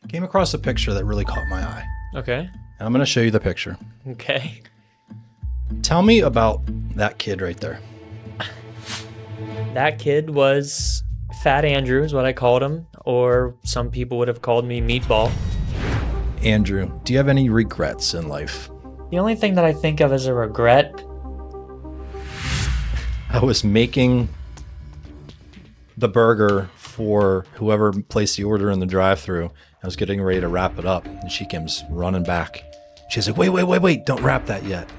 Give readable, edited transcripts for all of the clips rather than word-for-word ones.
Came across a picture that really caught my eye. Okay. I'm going to show you the picture. Okay. Tell me about that kid right there. That kid was Fat Andrew is what I called him, or some people would have called me Meatball. Andrew, do you have any regrets in life? The only thing that I think of as a regret, I was making the burger for whoever placed the order in the drive-thru. I was getting ready to wrap it up, and she comes running back. She's like, wait, don't wrap that yet.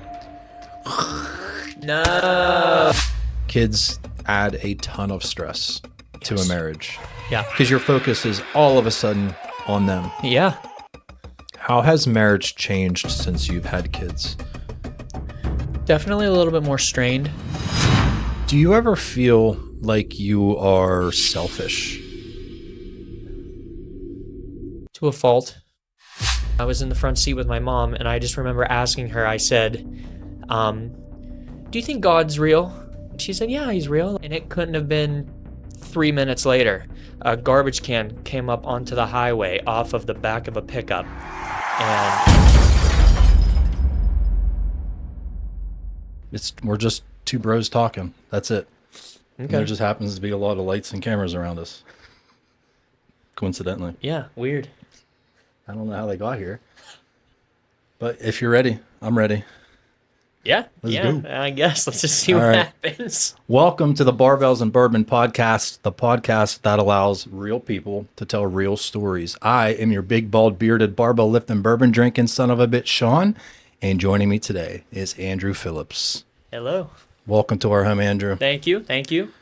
no. Kids add a ton of stress to a marriage. Yeah. Because your focus is all of a sudden on them. Yeah. How has marriage changed since you've had kids? Definitely a little bit more strained. Do you ever feel like you are selfish? To a fault. I was in the front seat with my mom, and I just remember asking her, I said, do you think God's real? She said, yeah, he's real. And it couldn't have been 3 minutes later. A garbage can came up onto the highway off of the back of a pickup. And We're just two bros talking. That's it. And there okay. just happens to be a lot of lights and cameras around us. Coincidentally. Yeah, weird. I don't know how they got here. But if you're ready, I'm ready. Yeah, Let's yeah, go. I guess. Let's just see All what right. happens. Welcome to the Barbells and Bourbon podcast, the podcast that allows real people to tell real stories. I am your big, bald, bearded, barbell lifting, bourbon drinking son of a bitch, Sean. And joining me today is Andrew Phillips. Hello. Welcome to our home, Andrew. Thank you. Thank you.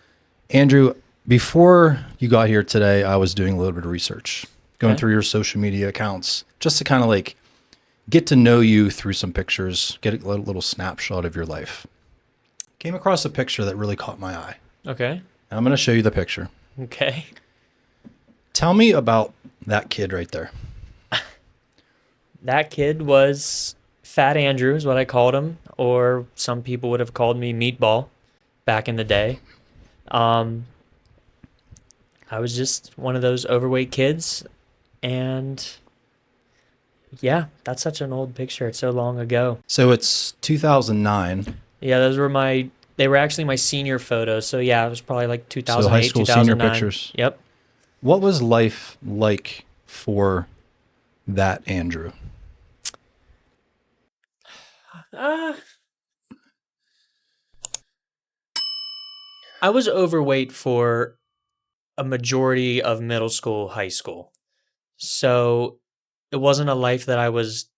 Andrew, before you got here today, I was doing a little bit of research, going Okay. through your social media accounts, just to kind of like get to know you through some pictures, get a little snapshot of your life. Came across a picture that really caught my eye. Okay. I'm going to show you the picture. Okay. Tell me about that kid right there. That kid was Fat Andrew is what I called him, or some people would have called me Meatball back in the day. I was just one of those overweight kids, and yeah, that's such an old picture. It's so long ago. So it's 2009. Yeah, they were actually my senior photos. So yeah, it was probably like 2008, So high school senior 2009. pictures. Yep. What was life like for that Andrew? I was overweight for a majority of middle school, high school. So it wasn't a life that I was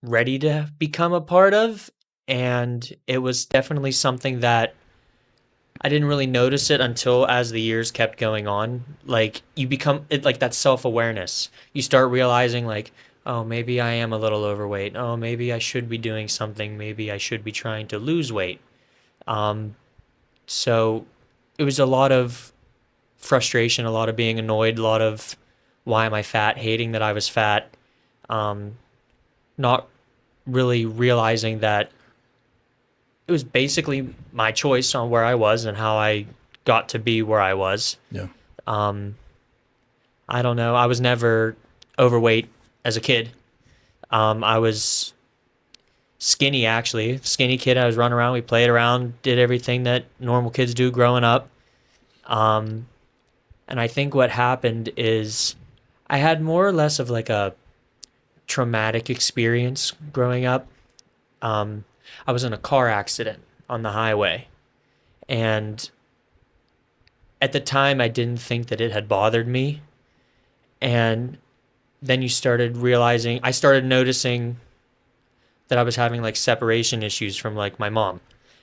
ready to become a part of. And it was definitely something that I didn't really notice it until as the years kept going on. Like you become it, like that self-awareness. You start realizing like, oh, maybe I am a little overweight. Oh, maybe I should be doing something. Maybe I should be trying to lose weight. So it was a lot of frustration, a lot of being annoyed, a lot of why am I fat, hating that I was fat, not really realizing that it was basically my choice on where I was and how I got to be where I was. Yeah. I don't know. I was never overweight as a kid. I was skinny, actually. Skinny kid. I was running around. We played around, did everything that normal kids do growing up. And I think what happened is I had more or less of like a traumatic experience growing up. I was in a car accident on the highway. And at the time, I didn't think that it had bothered me. And then I started noticing that I was having like separation issues from like my mom.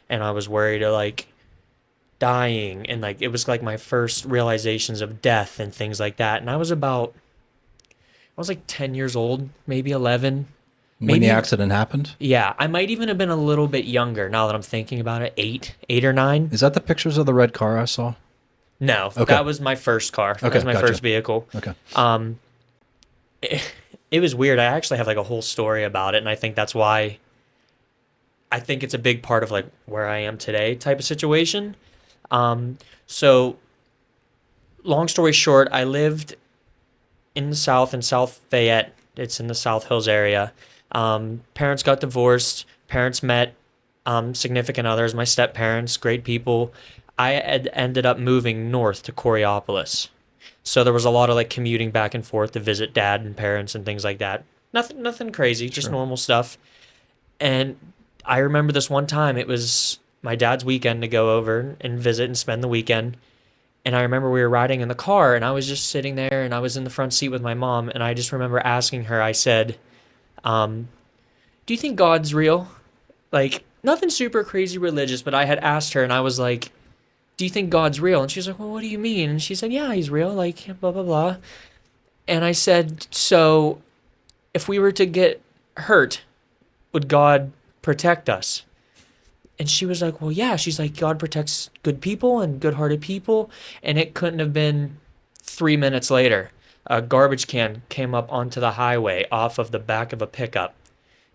And I was worried of like dying. And like, it was like my first realizations of death and things like that. And I was like 10 years old, maybe 11. When the accident happened? Yeah, I might even have been a little bit younger now that I'm thinking about it. 8 or 9. Is that the pictures of the red car I saw? No, Okay. that was my first car. That was my gotcha. first vehicle. Okay. It was weird. I actually have like a whole story about it, and I think that's why I think it's a big part of like where I am today type of situation. So long story short, I lived in the South, in South Fayette. It's in the South Hills area. Parents got divorced. Parents met significant others, my step parents, great people. I had ended up moving north to Coriopolis. So there was a lot of like commuting back and forth to visit dad and parents and things like that. Nothing crazy, just normal stuff. And I remember this one time, it was my dad's weekend to go over and visit and spend the weekend. And I remember we were riding in the car and I was just sitting there and I was in the front seat with my mom. And I just remember asking her, I said, do you think God's real? Like, nothing super crazy religious, but I had asked her and I was like, do you think God's real? And she was like, well, what do you mean? And she said, yeah, he's real, like, blah, blah, blah. And I said, so if we were to get hurt, would God protect us? And she was like, well, yeah. She's like, God protects good people and good-hearted people. And it couldn't have been 3 minutes later. A garbage can came up onto the highway off of the back of a pickup.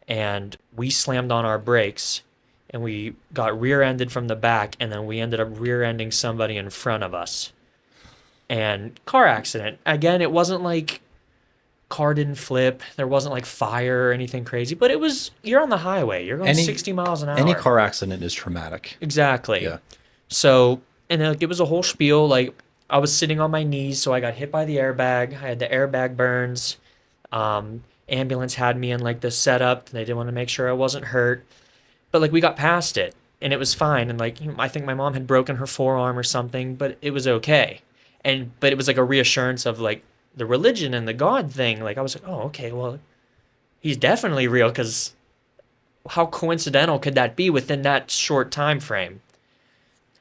And we slammed on our brakes. And we got rear-ended from the back. And then we ended up rear-ending somebody in front of us. And car accident. Again, it wasn't like car didn't flip. There wasn't like fire or anything crazy, but it was, you're on the highway. You're going 60 miles an hour. Any car accident is traumatic. Exactly. Yeah. So, and then, like, it was a whole spiel. Like, I was sitting on my knees, so I got hit by the airbag. I had the airbag burns. Ambulance had me in like the setup. They didn't want to make sure I wasn't hurt, but like we got past it and it was fine. And like, I think my mom had broken her forearm or something, but it was okay. But it was like a reassurance of like, the religion and the God thing, like I was like, oh, okay, well, he's definitely real, because how coincidental could that be within that short time frame?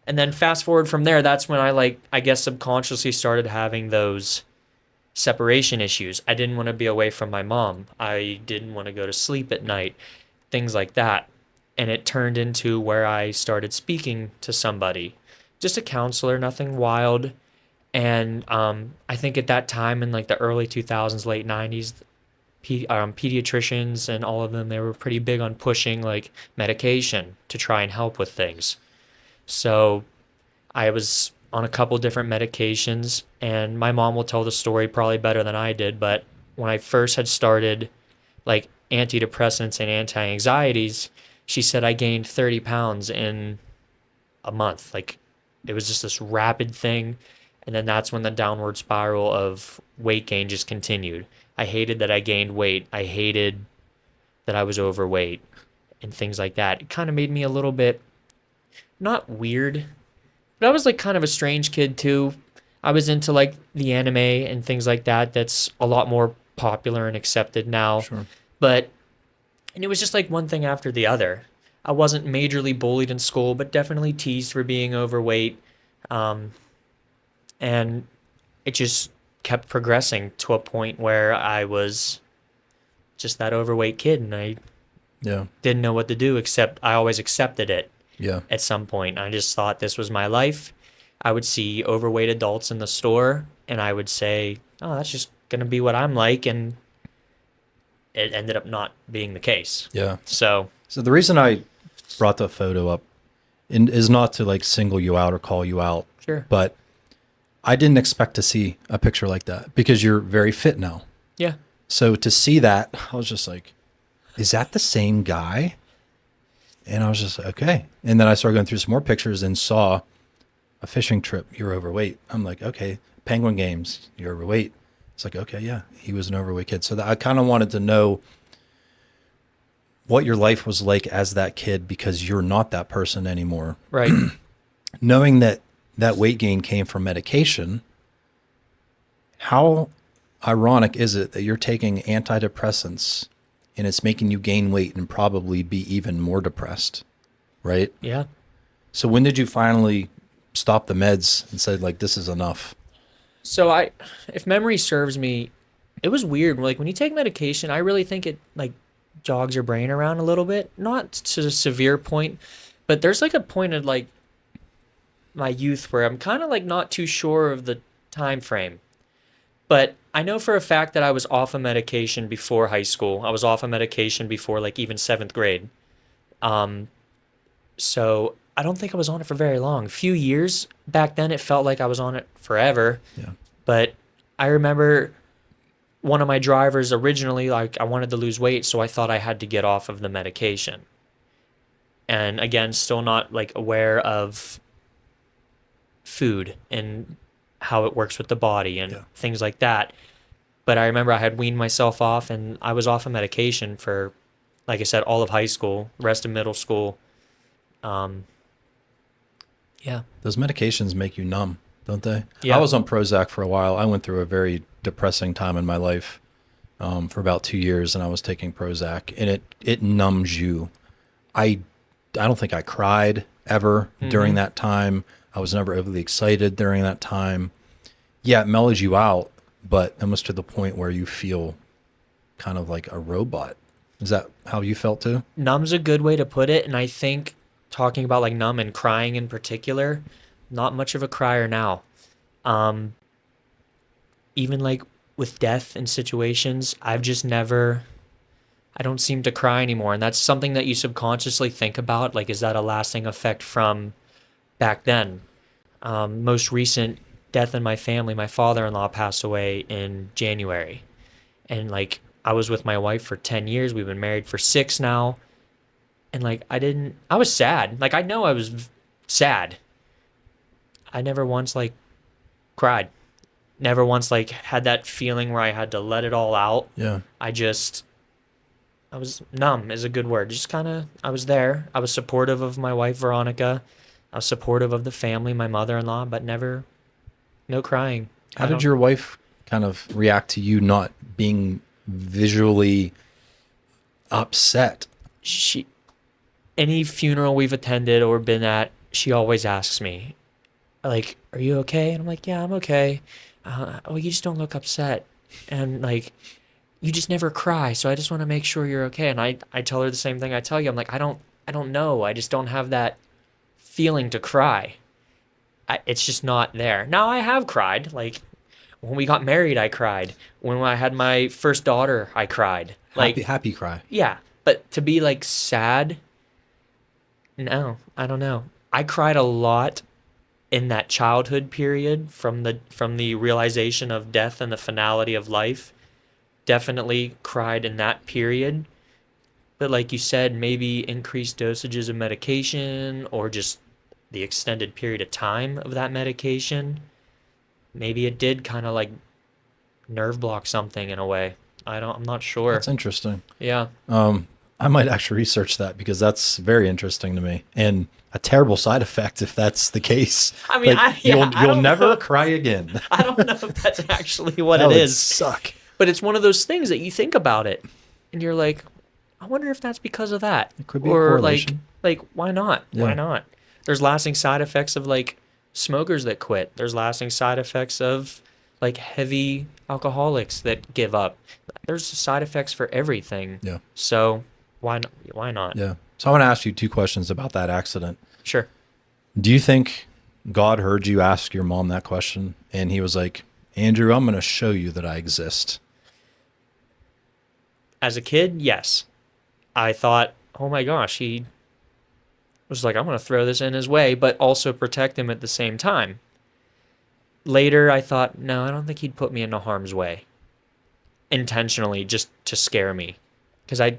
And then fast forward from there, that's when I guess subconsciously started having those separation issues. I didn't want to be away from my mom. I didn't want to go to sleep at night, things like that. And it turned into where I started speaking to somebody, just a counselor, nothing wild. And I think at that time in like the early 2000s, late 90s, pediatricians and all of them, they were pretty big on pushing like medication to try and help with things. So I was on a couple different medications, and my mom will tell the story probably better than I did. But when I first had started like antidepressants and anti-anxieties, she said I gained 30 pounds in a month. Like, it was just this rapid thing. And then that's when the downward spiral of weight gain just continued. I hated that I gained weight. I hated that I was overweight and things like that. It kind of made me a little bit, not weird, but I was like kind of a strange kid too. I was into like the anime and things like that. That's a lot more popular and accepted now. Sure. And it was just like one thing after the other. I wasn't majorly bullied in school, but definitely teased for being overweight. And it just kept progressing to a point where I was just that overweight kid, and I didn't know what to do, except I always accepted it at some point. I just thought this was my life. I would see overweight adults in the store, and I would say, oh, that's just going to be what I'm like, and it ended up not being the case. Yeah. So the reason I brought the photo up is not to like single you out or call you out. Sure. But I didn't expect to see a picture like that, because you're very fit now. Yeah. So to see that, I was just like, is that the same guy? And I was just like, okay. And then I started going through some more pictures and saw a fishing trip. You're overweight. I'm like, okay. Penguin Games, you're overweight. It's like, okay, yeah, he was an overweight kid. So I kind of wanted to know what your life was like as that kid, because you're not that person anymore. Right. Knowing that weight gain came from medication, how ironic is it that you're taking antidepressants and it's making you gain weight and probably be even more depressed, right? Yeah. So when did you finally stop the meds and said, like, this is enough? So if memory serves me, it was weird. Like, when you take medication, I really think it like jogs your brain around a little bit, not to a severe point, but there's like a point of like my youth where I'm kind of like not too sure of the time frame. But I know for a fact that I was off of medication before high school. I was off of medication before like even 7th grade. So I don't think I was on it for very long. A few years back then, it felt like I was on it forever. Yeah. But I remember one of my drivers originally, like I wanted to lose weight, so I thought I had to get off of the medication. And again, still not like aware of food and how it works with the body and things like that. But I remember I had weaned myself off, and I was off of medication for, like I said, all of high school, rest of middle school. Yeah. Those medications make you numb, don't they? Yeah. I was on Prozac for a while. I went through a very depressing time in my life for about 2 years, and I was taking Prozac, and it numbs you. I don't think I cried ever during that time. I was never overly excited during that time. Yeah, it mellows you out, but almost to the point where you feel kind of like a robot. Is that how you felt too? Numb's a good way to put it, and I think talking about like numb and crying in particular, not much of a crier now. Even like with death and situations, I don't seem to cry anymore. And that's something that you subconsciously think about. Like, is that a lasting effect from back then? Most recent death in my family, my father-in-law passed away in January. And like, I was with my wife for 10 years. We've been married for 6 now. And like, I was sad. Like, I know I was sad. I never once like cried. Never once like had that feeling where I had to let it all out. Yeah. I was numb is a good word. Just kind of, I was there. I was supportive of my wife, Veronica. I was supportive of the family, my mother-in-law, but no crying. How did your wife kind of react to you not being visually upset? Any funeral we've attended or been at, she always asks me, like, are you okay? And I'm like, yeah, I'm okay. Oh, you just don't look upset. And like, you just never cry. So I just want to make sure you're okay. And I tell her the same thing I tell you. I'm like, I don't know. I just don't have that feeling to cry. It's just not there. Now I have cried. Like when we got married, I cried. When I had my first daughter, I cried. Like Happy cry. Yeah. But to be like sad, no, I don't know. I cried a lot in that childhood period from the realization of death and the finality of life. Definitely cried in that period. But like you said, maybe increased dosages of medication or just the extended period of time of that medication. Maybe it did kind of like nerve block something in a way. I'm not sure. That's interesting. Yeah. I might actually research that because that's very interesting to me, and a terrible side effect if that's the case. I mean, like, you'll never cry again. I don't know if that's actually what That it would is. Suck. But it's one of those things that you think about it, and you're like, I wonder if that's because of that. It could be or a correlation. like why not? Yeah. Why not? There's lasting side effects of like smokers that quit. There's lasting side effects of like heavy alcoholics that give up. There's side effects for everything. Yeah. So why not? Yeah. So I want to ask you 2 questions about that accident. Sure. Do you think God heard you ask your mom that question and he was like, Andrew, I'm going to show you that I exist? As a kid, yes. I thought, oh my gosh, he was like, I'm going to throw this in his way, but also protect him at the same time. Later, I thought, no, I don't think he'd put me into harm's way intentionally just to scare me. Because I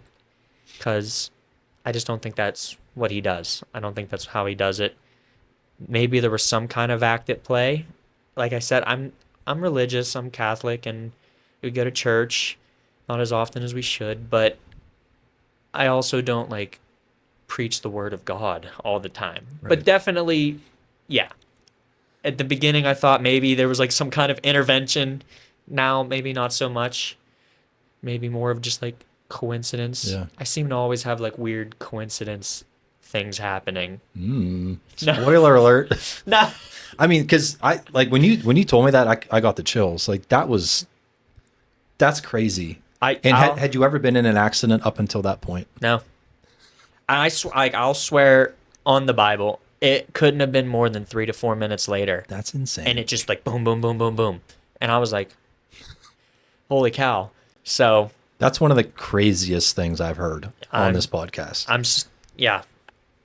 just don't think that's what he does. I don't think that's how he does it. Maybe there was some kind of act at play. Like I said, I'm religious, I'm Catholic, and we go to church, not as often as we should, but I also don't like preach the word of God all the time. Right. But definitely, yeah. At the beginning, I thought maybe there was like some kind of intervention. Now, maybe not so much. Maybe more of just like coincidence. Yeah. I seem to always have like weird coincidence things happening. Spoiler alert. Nah. I mean, because I like when you told me that, I got the chills. Like that's crazy. Had you ever been in an accident up until that point? No. I'll swear on the Bible, it couldn't have been more than 3 to 4 minutes later. That's insane. And it just like boom, boom, boom, boom, boom. And I was like, holy cow. So that's one of the craziest things I've heard on this podcast. Yeah,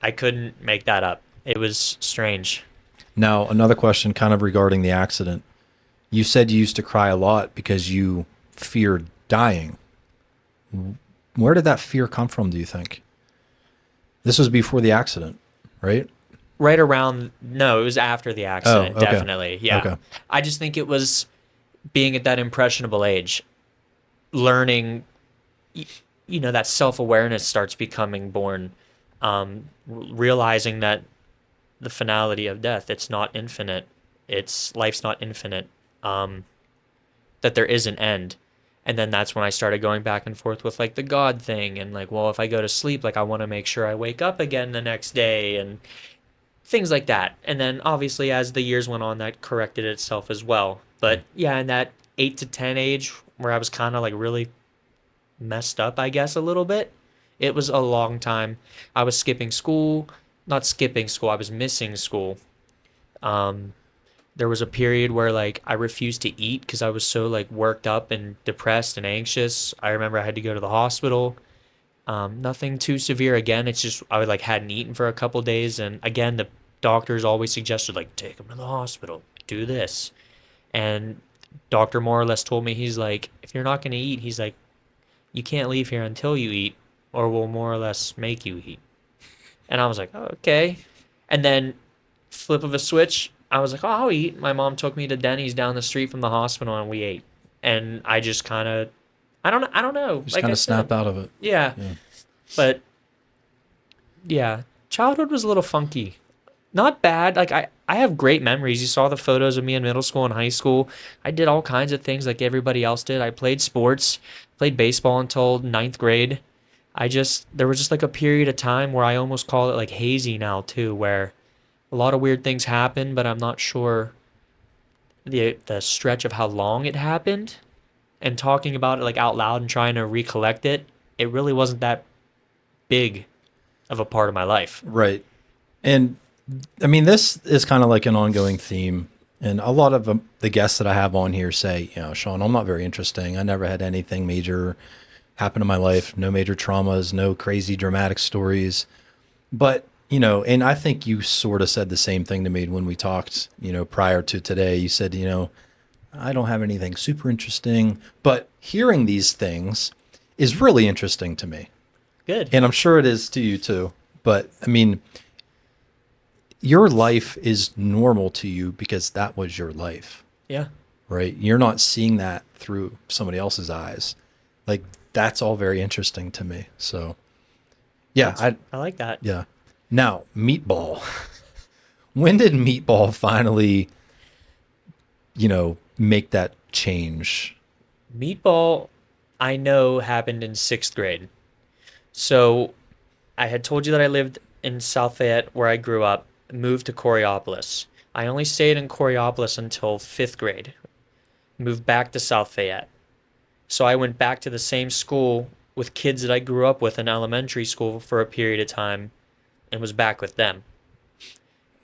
I couldn't make that up. It was strange. Now, another question kind of regarding the accident. You said you used to cry a lot because you fear dying. Where did that fear come from, do you think? This was before the accident, right? Right around, no, it was after the accident, okay. definitely. Yeah. Okay. I just think it was being at that impressionable age, learning, that self-awareness starts becoming born, realizing that the finality of death, it's not infinite. Life's not infinite. That there is an end. And then that's when I started going back and forth with like the God thing and like, well, if I go to sleep, like I want to make sure I wake up again the next day and things like that. And then obviously as the years went on, that corrected itself as well. But yeah, in that 8 to 10 age where I was kind of like really messed up, I guess, a little bit, it was a long time. I was skipping school, not skipping school, I was missing school. There was a period where like I refused to eat because I was so like worked up and depressed and anxious. I remember I had to go to the hospital. Nothing too severe again. It's just I like hadn't eaten for a couple days, and again the doctors always suggested like take him to the hospital, do this, and doctor more or less told me, he's like, if you're not going to eat, he's like, you can't leave here until you eat, or we'll more or less make you eat. And I was like, oh, okay. And then flip of a switch, I was like, oh, I'll eat. My mom took me to Denny's down the street from the hospital, and we ate. And I just kind of, I don't know. Just Like kind I of said, snapped out of it. yeah. But yeah, childhood was a little funky. Not bad. Like I have great memories. You saw the photos of me in middle school and high school. I did all kinds of things like everybody else did. I played sports, played baseball until ninth grade. There was just like a period of time where I almost call it like hazy now too, where a lot of weird things happened, but I'm not sure the stretch of how long it happened. And talking about it like out loud and trying to recollect it, it really wasn't that big of a part of my life. Right. And I mean, this is kind of like an ongoing theme. And a lot of the guests that I have on here say, Sean, I'm not very interesting. I never had anything major happen in my life. No major traumas, no crazy dramatic stories. But, and I think you sort of said the same thing to me when we talked, prior to today. You said, I don't have anything super interesting, but hearing these things is really interesting to me. Good. And I'm sure it is to you too. But I mean, your life is normal to you because that was your life. Yeah. Right? You're not seeing that through somebody else's eyes. Like, that's all very interesting to me. So, yeah. I like that. Yeah. Now, Meatball. When did Meatball finally, make that change? Meatball, I know, happened in 6th grade. So I had told you that I lived in South Fayette where I grew up, moved to Coriopolis. I only stayed in Coriopolis until 5th grade. Moved back to South Fayette. So I went back to the same school with kids that I grew up with in elementary school for a period of time and was back with them.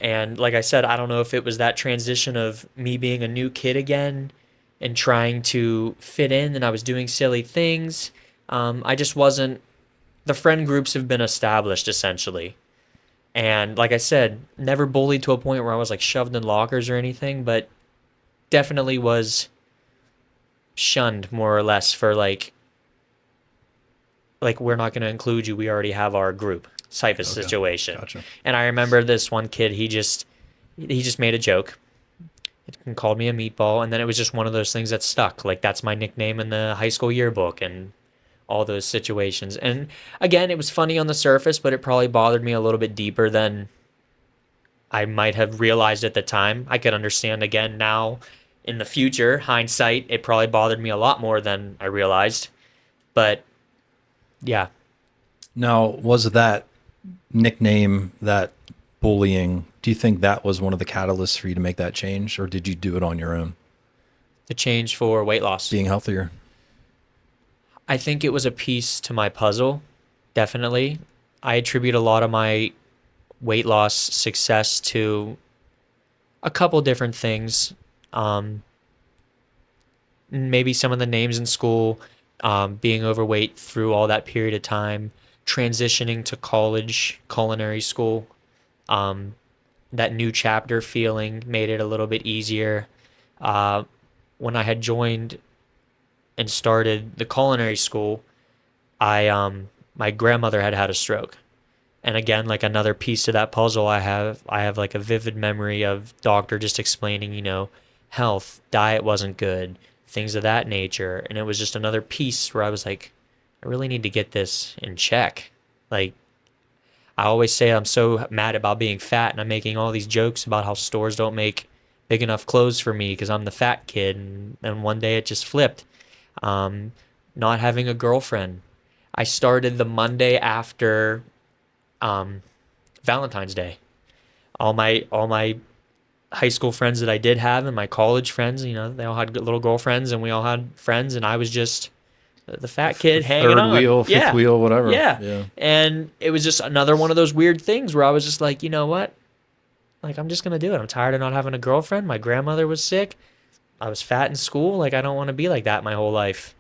And like I said, I don't know if it was that transition of me being a new kid again and trying to fit in, and I was doing silly things. I just wasn't. The friend groups have been established essentially. And like I said, never bullied to a point where I was like shoved in lockers or anything, but definitely was shunned more or less for like we're not going to include you. We already have our group type of situation. Gotcha. And I remember this one kid, he just made a joke and called me a meatball. And then it was just one of those things that stuck. Like that's my nickname in the high school yearbook and all those situations. And again, it was funny on the surface, but it probably bothered me a little bit deeper than I might have realized at the time. I could understand again now in the future, hindsight, it probably bothered me a lot more than I realized. But yeah. Now, was that nickname, that bullying, do you think that was one of the catalysts for you to make that change, or did you do it on your own? The change for weight loss. Being healthier? I think it was a piece to my puzzle, definitely. I attribute a lot of my weight loss success to a couple different things. Maybe some of the names in school, being overweight through all that period of time, transitioning to college, culinary school, that new chapter feeling made it a little bit easier. When I had joined and started the culinary school, my grandmother had a stroke. And again, like another piece to that puzzle, I have like a vivid memory of doctor just explaining, health, diet wasn't good, things of that nature. And it was just another piece where I was like, I really need to get this in check. Like, I always say I'm so mad about being fat, and I'm making all these jokes about how stores don't make big enough clothes for me because I'm the fat kid. And one day it just flipped. Not having a girlfriend. I started the Monday after Valentine's Day. All my high school friends that I did have and my college friends, they all had little girlfriends and we all had friends, and I was just the fat kid hanging Third on. wheel, fifth wheel, whatever. Yeah. And it was just another one of those weird things where I was just like, you know what? Like, I'm just going to do it. I'm tired of not having a girlfriend. My grandmother was sick. I was fat in school. Like, I don't want to be like that my whole life.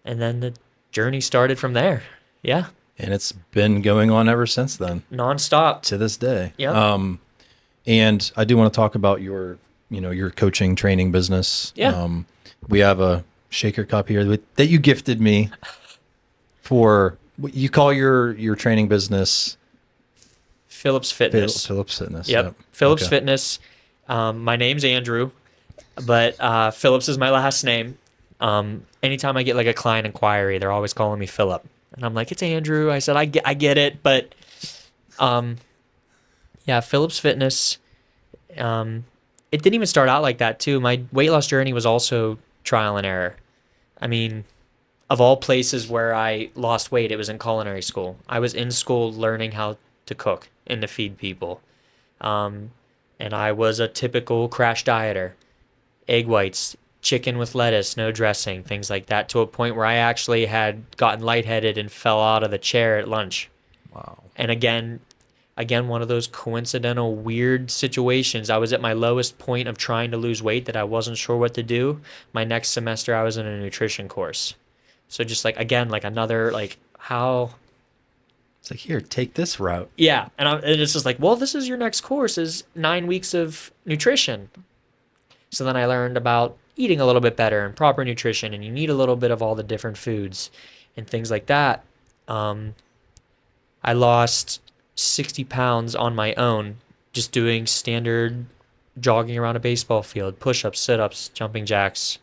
And then the journey started from there. Yeah. And it's been going on ever since then. Nonstop. To this day. Yeah. And I do want to talk about your coaching training business. Yeah. We have a shaker cup here that you gifted me for, you call your training business Phillips Fitness. Phillips Fitness. Yep. Phillips Fitness. My name's Andrew, but Phillips is my last name. Anytime I get like a client inquiry, they're always calling me Philip. And I'm like, it's Andrew. I said, I get it. But yeah, Phillips Fitness. It didn't even start out like that too. My weight loss journey was also trial and error. I mean, of all places where I lost weight, it was in culinary school. I was in school learning how to cook and to feed people. And I was a typical crash dieter. Egg whites, chicken with lettuce, no dressing, things like that, to a point where I actually had gotten lightheaded and fell out of the chair at lunch. Wow. And again, one of those coincidental weird situations. I was at my lowest point of trying to lose weight that I wasn't sure what to do. My next semester, I was in a nutrition course. So just like, again, like another, like how... It's like, here, take this route. Yeah. And it's just like, well, this is your next course is 9 weeks of nutrition. So then I learned about eating a little bit better and proper nutrition, and you need a little bit of all the different foods and things like that. I lost 60 pounds on my own just doing standard jogging around a baseball field, push-ups, sit-ups, jumping jacks,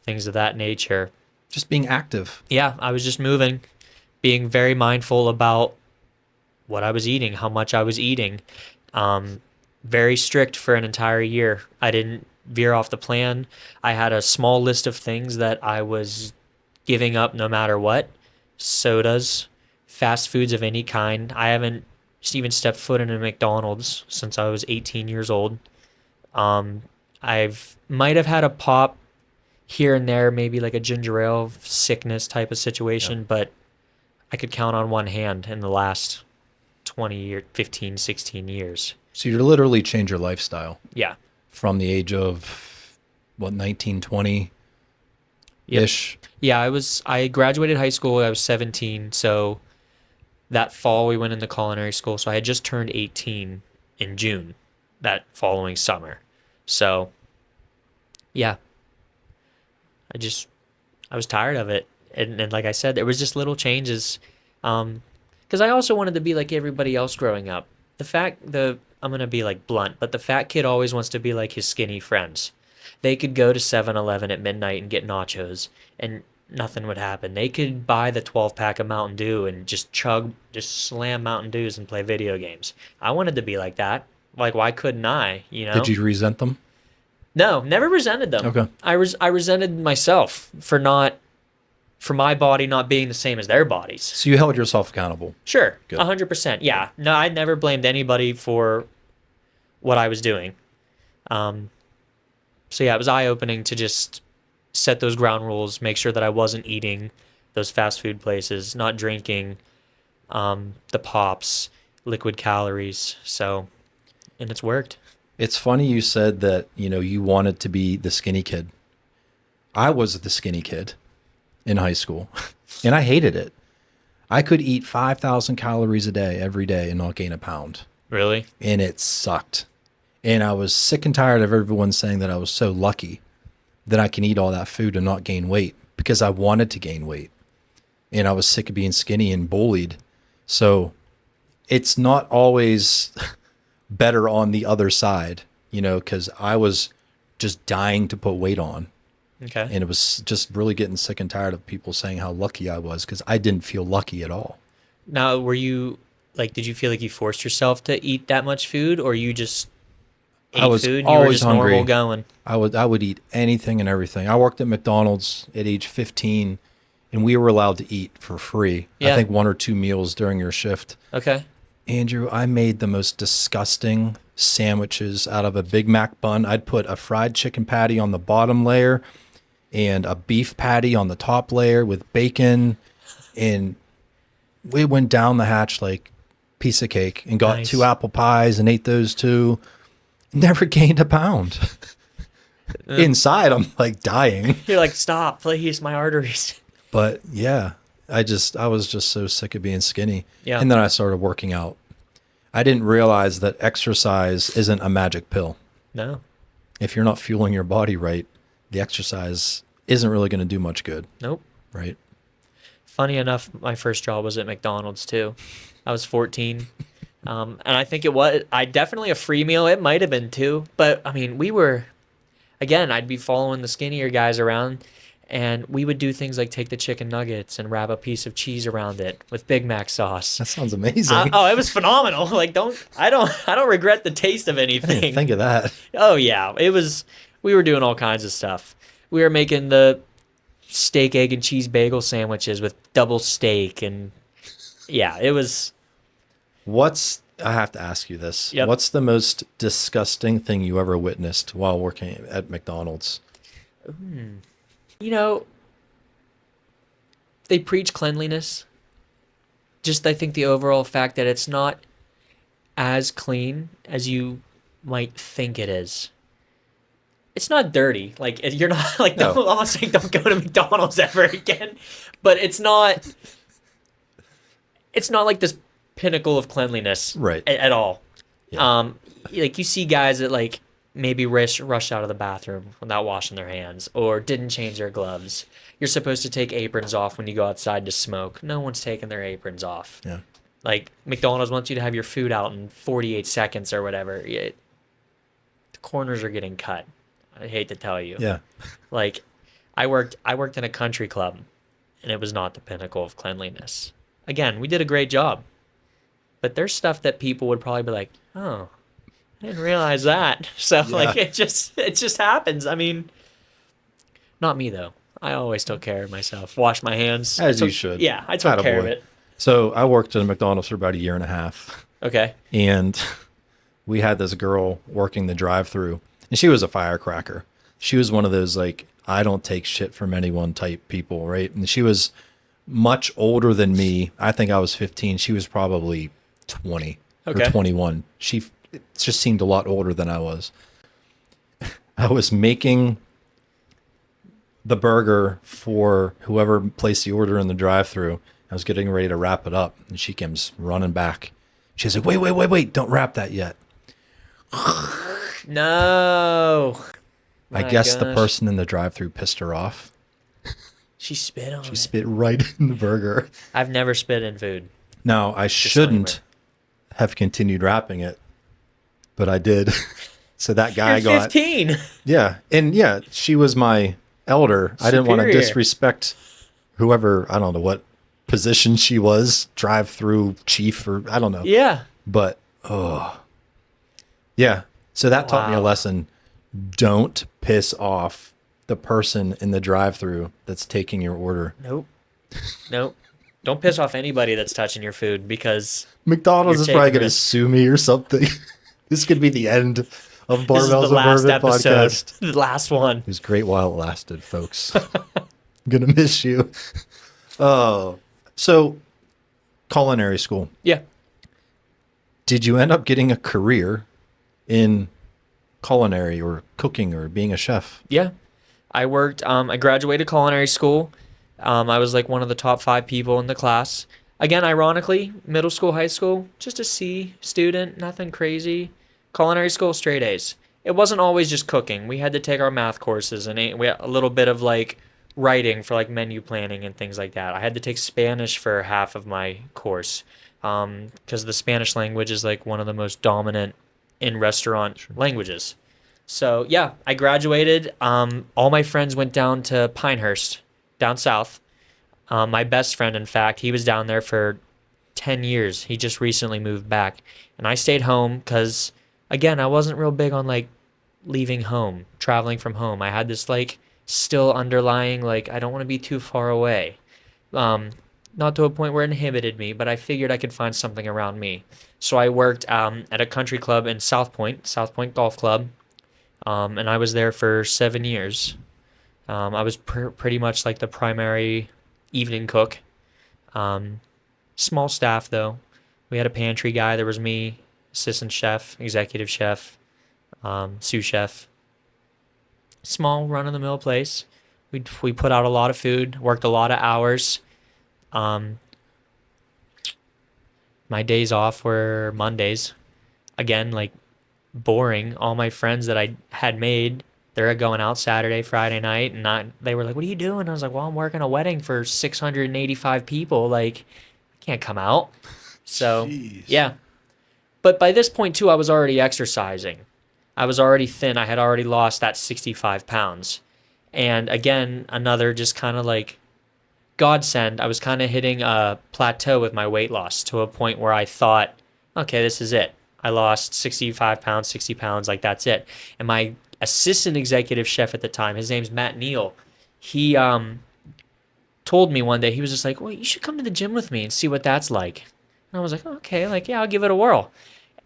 things of that nature. Just being active. Yeah, I was just moving, being very mindful about what I was eating, how much I was eating. Very strict for an entire year. I didn't veer off the plan. I had a small list of things that I was giving up no matter what. Sodas, fast foods of any kind. I haven't even stepped foot in a McDonald's since I was 18 years old. I've might have had a pop here and there, maybe like a ginger ale sickness type of situation, but I could count on one hand in the last 20 or 15, 16 years. So you literally changed your lifestyle. Yeah. From the age of, 19, 20-ish? Yep. Yeah, I graduated high school, I was 17, so that fall we went into culinary school, so I had just turned 18 in June that following summer. So, yeah. I was tired of it. And like I said, there was just little changes. Because I also wanted to be like everybody else growing up. I'm going to be like blunt, but the fat kid always wants to be like his skinny friends. They could go to 7-Eleven at midnight and get nachos and nothing would happen. They could buy the 12-pack of Mountain Dew and just slam Mountain Dews and play video games. I wanted to be like that. Like, why couldn't I, Did you resent them? No, never resented them. Okay. I resented myself for my body not being the same as their bodies. So you held yourself accountable. Sure. Good. 100%. Yeah. No, I never blamed anybody for what I was doing. So yeah, it was eye-opening to just set those ground rules, make sure that I wasn't eating those fast food places, not drinking the pops, liquid calories. So, and it's worked. It's funny you said that, you wanted to be the skinny kid. I was the skinny kid in high school, and I hated it. I could eat 5,000 calories a day every day and not gain a pound. Really? And it sucked. And I was sick and tired of everyone saying that I was so lucky that I can eat all that food and not gain weight, because I wanted to gain weight and I was sick of being skinny and bullied. So it's not always better on the other side, because I was just dying to put weight on. Okay. And it was just really getting sick and tired of people saying how lucky I was, because I didn't feel lucky at all. Now, were you did you feel like you forced yourself to eat that much food, or you just ate I was food and always you were just hungry. normal going? I would eat anything and everything. I worked at McDonald's at age 15, and we were allowed to eat for free. Yeah. I think 1 or 2 meals during your shift. Okay. Andrew, I made the most disgusting sandwiches out of a Big Mac bun. I'd put a fried chicken patty on the bottom layer and a beef patty on the top layer with bacon, and we went down the hatch like piece of cake and got Nice. 2 apple pies and ate those 2. Never gained a pound. Inside, I'm like dying. You're like, stop, please, my arteries. But yeah, I was just so sick of being skinny. Yeah. And then I started working out. I didn't realize that exercise isn't a magic pill. No. If you're not fueling your body right, the exercise isn't really going to do much good, Nope. right? Funny enough, my first job was at McDonald's too. I was 14. And I think definitely a free meal. It might have been too. But I mean, I'd be following the skinnier guys around, and we would do things like take the chicken nuggets and wrap a piece of cheese around it with Big Mac sauce. That sounds amazing. It was phenomenal. Like, I don't regret the taste of I didn't anything. think of that. Oh yeah, we were doing all kinds of stuff. We were making the steak, egg, and cheese bagel sandwiches with double steak, and yeah, it was. I have to ask you this. Yep. What's the most disgusting thing you ever witnessed while working at McDonald's? They preach cleanliness. Just, I think the overall fact that it's not as clean as you might think it is. It's not dirty. Like, you're not like, No. I'm not saying don't go to McDonald's ever again, but it's not like this pinnacle of cleanliness, Right. at all. Yeah. Like, you see guys that like maybe rush out of the bathroom without washing their hands or didn't change their gloves. You're supposed to take aprons off when you go outside to smoke. No one's taking their aprons off. Yeah. Like, McDonald's wants you to have your food out in 48 seconds or whatever. The corners are getting cut. I hate to tell you. Yeah. Like, I worked in a country club, and it was not the pinnacle of cleanliness. Again, we did a great job. But there's stuff that people would probably be like, "Oh, I didn't realize that." So like, it just happens. I mean, not me though. I always took care of myself. Wash my hands. As you should. Yeah, I took care of Attaboy. it. So I worked at a McDonald's for about 1.5 years. Okay. And we had this girl working the drive-thru, and she was a firecracker. She was one of those, like, I don't take shit from anyone type people, right? And she was much older than me. I think I was 15. She was probably 20 Okay. or 21. She just seemed a lot older than I was. I was making the burger for whoever placed the order in the drive-thru. I was getting ready to wrap it up, and she comes running back. She's like, wait, don't wrap that yet. No. I My guess the gosh. person in the drive-thru pissed her off. She spit on She it. spit right in the burger. I've never spit in food. Now, I shouldn't have continued wrapping it, but I did. So that guy You're got 15. Yeah. And yeah, she was my elder. I didn't want to Superior. disrespect whoever, I don't know what position she was, drive-through chief or I don't know. Yeah. But yeah. So that taught me a Wow. lesson. Don't piss off the person in the drive-through that's taking your order. Nope. Don't piss off anybody that's touching your food, because McDonald's You're is probably taking going to risks. sue me or something. This could be the end of this is Barbells the and last Bourbon episode. podcast. The last one. It was great while it lasted, folks. I'm gonna miss you. Oh, so culinary school. Yeah. Did you end up getting a career in culinary or cooking or being a chef? Yeah. I worked, I graduated culinary school. I was like one of the top 5 people in the class. Again, ironically, middle school, high school, just a C student, nothing crazy. Culinary school, straight A's. It wasn't always just cooking. We had to take our math courses, and we had a little bit of like writing for like menu planning and things like that. I had to take Spanish for half of my course because the Spanish language is like one of the most dominant in restaurant languages. So yeah, I graduated. All my friends went down to Pinehurst, down south. My best friend, in fact, he was down there for 10 years. He just recently moved back. And I stayed home because, again, I wasn't real big on like leaving home, traveling from home. I had this like still underlying, like, I don't want to be too far away. Um, Not to a point where it inhibited me, but I figured I could find something around me. So I worked at a country club in South Point Golf Club, and I was there for 7 years. I was pretty much like the primary evening cook. Um, Small staff though. We had a pantry guy. There was me, assistant chef, executive chef, sous chef. Small run of the mill place. We put out a lot of food, worked a lot of hours. Um, my days off were Mondays. Again, like boring. All my friends that I had made, they're going out Saturday, Friday night, and they were like, "What are you doing?" I was like, "Well, I'm working a wedding for 685 people. Like, I can't come out." So, Jeez. yeah. But by this point too, I was already exercising. I was already thin. I had already lost that 65 pounds. And again, another just kind of like godsend. I was kind of hitting a plateau with my weight loss to a point where I thought, okay, this is it. I lost 65 pounds, 60 pounds, like that's it. And my assistant executive chef at the time, his name's Matt Neal, he told me one day, he was just like, well, you should come to the gym with me and see what that's like. And I was like, okay, like, yeah, I'll give it a whirl.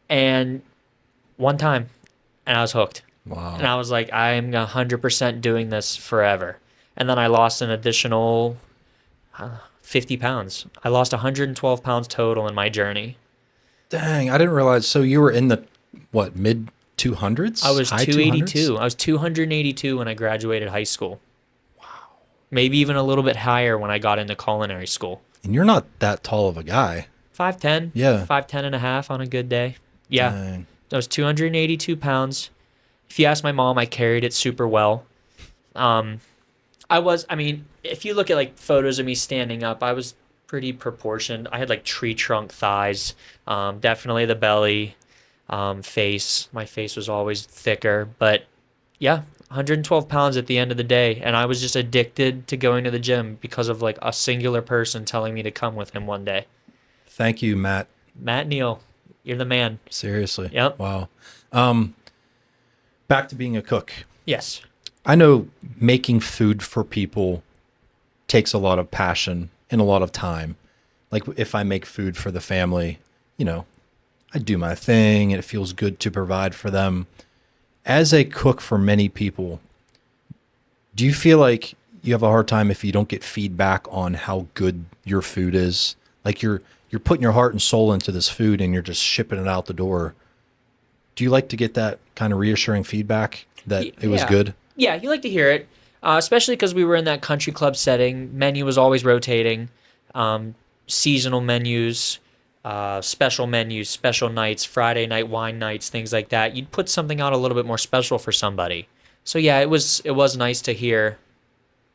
And one time, and I was hooked. Wow. And I was like, I'm 100% doing this forever. And then I lost an additional 50 pounds. I lost 112 pounds total in my journey. Dang, I didn't realize. So you were in the, what, mid 200s? I was High 282. 200s? I was 282 when I graduated high school. Wow. Maybe even a little bit higher when I got into culinary school. And you're not that tall of a guy. 5'10". Yeah. 5'10 and a half on a good day. Yeah. Dang. I was 282 pounds. If you ask my mom, I carried it super well. I mean, if you look at like photos of me standing up, I was pretty proportioned. I had like tree trunk thighs, definitely the belly, face. My face was always thicker, but yeah, 112 pounds at the end of the day. And I was just addicted to going to the gym because of like a singular person telling me to come with him one day. Thank you, Matt. Matt Neal, you're the man. Seriously. Yep. Wow. Back to being a cook. Yes. I know making food for people takes a lot of passion and a lot of time. Like if I make food for the family, you know, I do my thing and it feels good to provide for them. As a cook for many people, do you feel like you have a hard time if you don't get feedback on how good your food is? Like you're putting your heart and soul into this food and you're just shipping it out the door. Do you like to get that kind of reassuring feedback that it was good? Yeah, you like to hear it, especially because we were in that country club setting. Menu was always rotating, seasonal menus, special menus, special nights, Friday night wine nights, things like that. You'd put something out a little bit more special for somebody. So yeah, it was nice to hear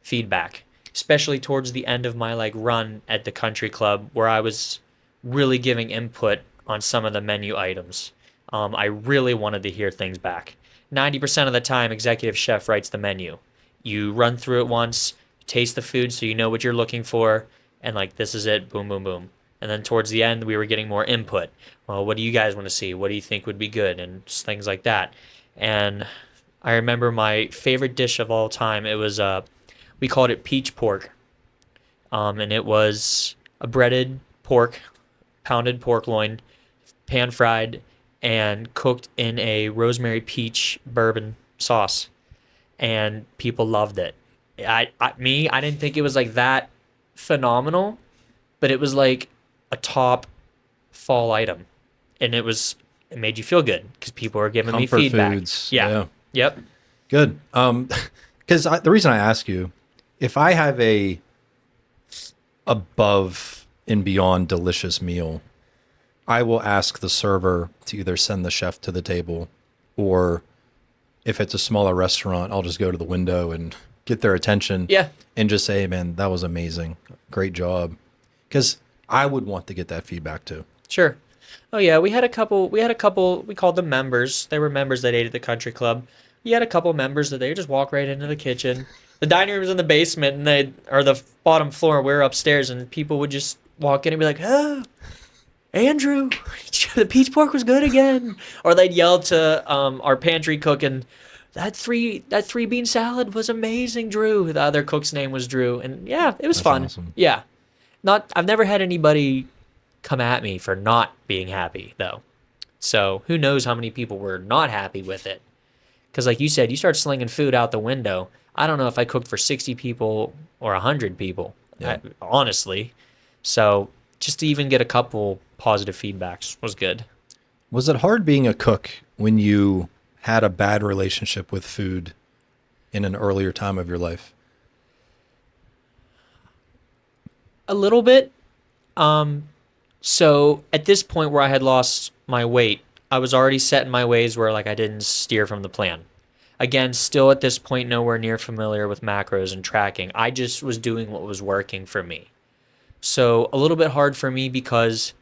feedback, especially towards the end of my like run at the country club where I was really giving input on some of the menu items. I really wanted to hear things back. 90% of the time, executive chef writes the menu. You run through it once, taste the food so you know what you're looking for, and like, this is it, boom, boom, boom. And then towards the end, we were getting more input. Well, what do you guys want to see? What do you think would be good? And just things like that. And I remember my favorite dish of all time, it was, we called it peach pork. And it was a breaded pork, pounded pork loin, pan fried, and cooked in a rosemary peach bourbon sauce, and people loved it. I didn't think it was like that phenomenal, but it was like a top fall item, and it made you feel good because people were giving me feedback. Foods. Yeah. Yep. Good. Because the reason I ask you, if I have a above and beyond delicious meal, I will ask the server to either send the chef to the table, or if it's a smaller restaurant, I'll just go to the window and get their attention. Yeah. And just say, hey, man, that was amazing. Great job. Because I would want to get that feedback too. Sure. Oh yeah, we had a couple. We called them members. They were members that ate at the country club. We had a couple members that they just walk right into the kitchen. The dining room was in the basement, and the bottom floor. We were upstairs, and people would just walk in and be like, "Oh, Andrew, the peach pork was good again." Or they'd yell to our pantry cook, and that three bean salad was amazing, Drew. The other cook's name was Drew, and yeah, it was That's fun. awesome. Yeah, I've never had anybody come at me for not being happy though. So who knows how many people were not happy with it? Because like you said, you start slinging food out the window. I don't know if I cooked for 60 people or 100 people, Yeah. honestly. So just to even get a couple positive feedbacks was good. Was it hard being a cook when you had a bad relationship with food in an earlier time of your life? A little bit. So at this point where I had lost my weight, I was already set in my ways where like I didn't steer from the plan. Again, still at this point nowhere near familiar with macros and tracking. I just was doing what was working for me. So a little bit hard for me because,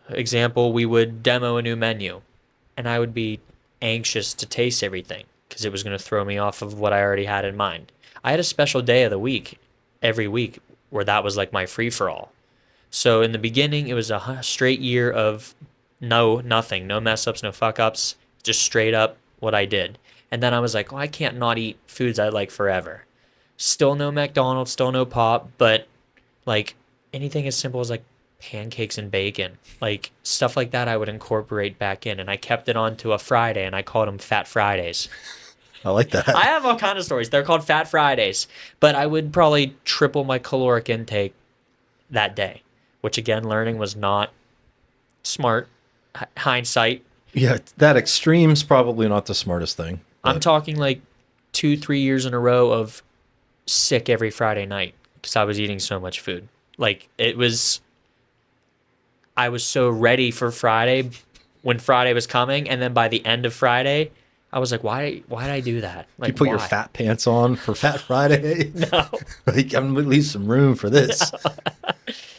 example, we would demo a new menu and I would be anxious to taste everything because it was going to throw me off of what I already had in mind. I had a special day of the week every week where that was like my free-for-all. So in the beginning, it was a straight year of nothing, no mess ups, no fuck ups, just straight up what I did. And then I was like, oh, I can't not eat foods I like forever. Still no McDonald's, still no pop, but like anything as simple as like pancakes and bacon, like stuff like that I would incorporate back in. And I kept it on to a Friday and I called them Fat Fridays. I like that. I have all kind of stories. They're called Fat Fridays, but I would probably triple my caloric intake that day, which again, learning was not smart. Hindsight. Yeah, that extreme's probably not the smartest thing. I'm talking like 2-3 years in a row of sick every Friday night because I was eating so much food. Like I was so ready for Friday when Friday was coming, and then by the end of Friday, I was like, why did I do that? Like, you put your why? fat pants on for Fat Friday? No. Like, I'm gonna leave some room for this.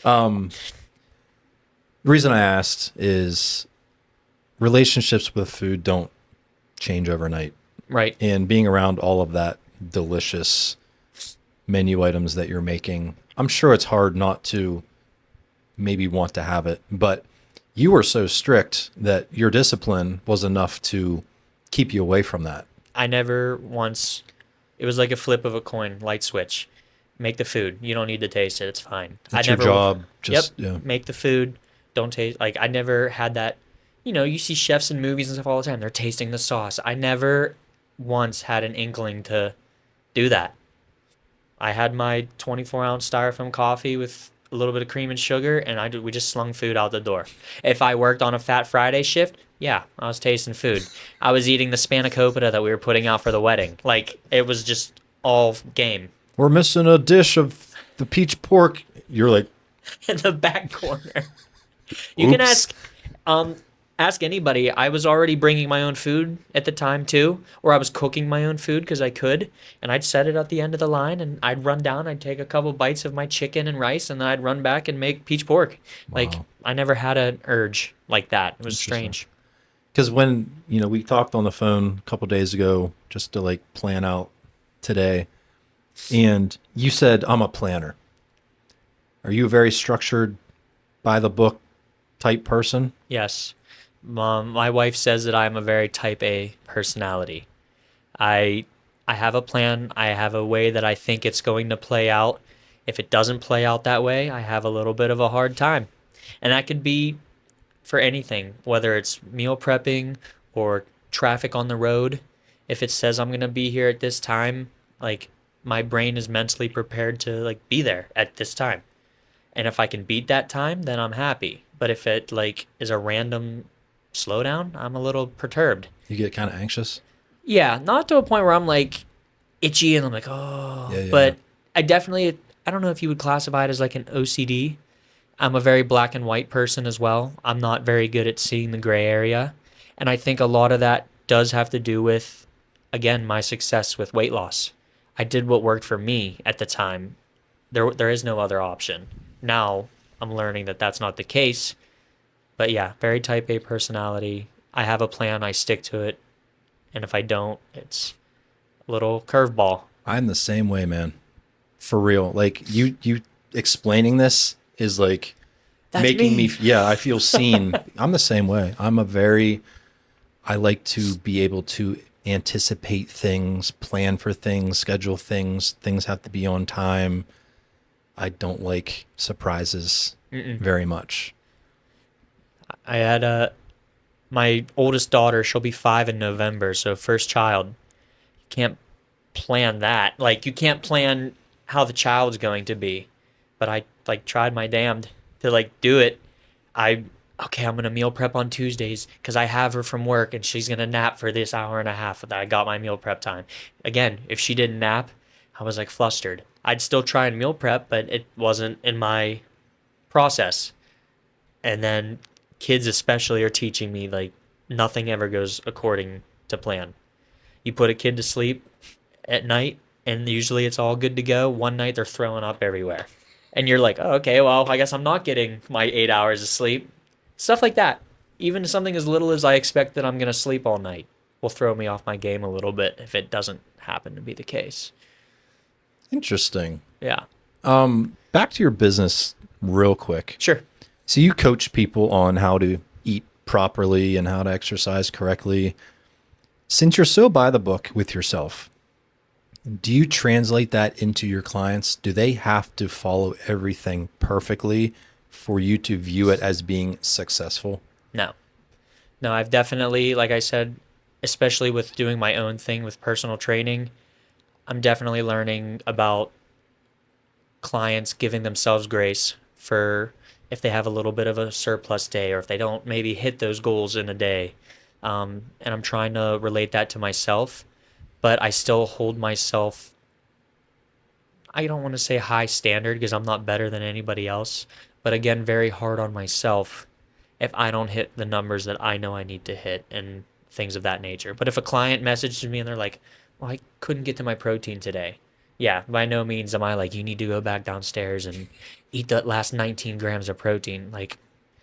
The reason I asked is relationships with food don't change overnight. Right. And being around all of that delicious menu items that you're making, I'm sure it's hard not to maybe want to have it. But you were so strict that your discipline was enough to keep you away from that. I never once, it was like a flip of a coin, light switch. Make the food. You don't need to taste it. It's fine. That's your job. Just, yep. Yeah. Make the food. Don't taste. Like, I never had that. You know, you see chefs in movies and stuff all the time. They're tasting the sauce. I never once had an inkling to do that. I had my 24-ounce styrofoam coffee with a little bit of cream and sugar, and we just slung food out the door. If I worked on a Fat Friday shift, yeah, I was tasting food. I was eating the spanakopita that we were putting out for the wedding. Like, it was just all game. We're missing a dish of the peach pork. You're like, in the back corner. You can ask anybody. I was already bringing my own food at the time too, or I was cooking my own food because I could, and I'd set it at the end of the line, and I'd run down, I'd take a couple bites of my chicken and rice, and then I'd run back and make peach pork. Wow. Like, I never had an urge like that. It was strange. Because when, we talked on the phone a couple days ago just to like plan out today, and you said, I'm a planner. Are you a very structured, by the book type person? Yes. My wife says that I'm a very type A personality. I have a plan. I have a way that I think it's going to play out. If it doesn't play out that way, I have a little bit of a hard time. And that could be for anything, whether it's meal prepping or traffic on the road. If it says I'm going to be here at this time, like, my brain is mentally prepared to like be there at this time. And if I can beat that time, then I'm happy. But if it like is a random slowdown, I'm a little perturbed. You get kind of anxious? Yeah, not to a point where I'm like itchy and I'm like, oh. Yeah. But I don't know if you would classify it as like an OCD. I'm a very black and white person as well. I'm not very good at seeing the gray area. And I think a lot of that does have to do with, again, my success with weight loss. I did what worked for me at the time. There is no other option. Now I'm learning that that's not the case. But yeah, very type A personality. I have a plan, I stick to it, and if I don't, it's a little curveball. I'm the same way, man. For real. Like you explaining this is like That's making me. me, yeah, I feel seen. I'm the same way. I like to be able to anticipate things, plan for things, schedule things. Things have to be on time. I don't like surprises very much. I had my oldest daughter, she'll be 5 in November, so first child. You can't plan that. Like you can't plan how the child's going to be. But I like tried my damned to like do it. I okay, I'm gonna meal prep on Tuesdays because I have her from work and she's gonna nap for this hour and a half that I got my meal prep time. Again, if she didn't nap, I was like flustered. I'd still try and meal prep, but it wasn't in my process. And then kids especially are teaching me like nothing ever goes according to plan. You put a kid to sleep at night and usually it's all good to go. One night they're throwing up everywhere. And you're like, oh, okay, well, I guess I'm not getting my 8 hours of sleep. Stuff like that. Even something as little as I expect that I'm going to sleep all night will throw me off my game a little bit if it doesn't happen to be the case. Interesting. Yeah. Back to your business real quick. Sure. So you coach people on how to eat properly and how to exercise correctly. Since you're so by the book with yourself, do you translate that into your clients? Do they have to follow everything perfectly for you to view it as being successful? No. No, I've definitely, like I said, especially with doing my own thing with personal training, I'm definitely learning about clients giving themselves grace for if they have a little bit of a surplus day or if they don't maybe hit those goals in a day. And I'm trying to relate that to myself, but I still hold myself, I don't want to say high standard because I'm not better than anybody else, but again, very hard on myself if I don't hit the numbers that I know I need to hit and things of that nature. But if a client messages me and they're like, well, I couldn't get to my protein today. Yeah, by no means am I like, you need to go back downstairs and eat that last 19 grams of protein. Like,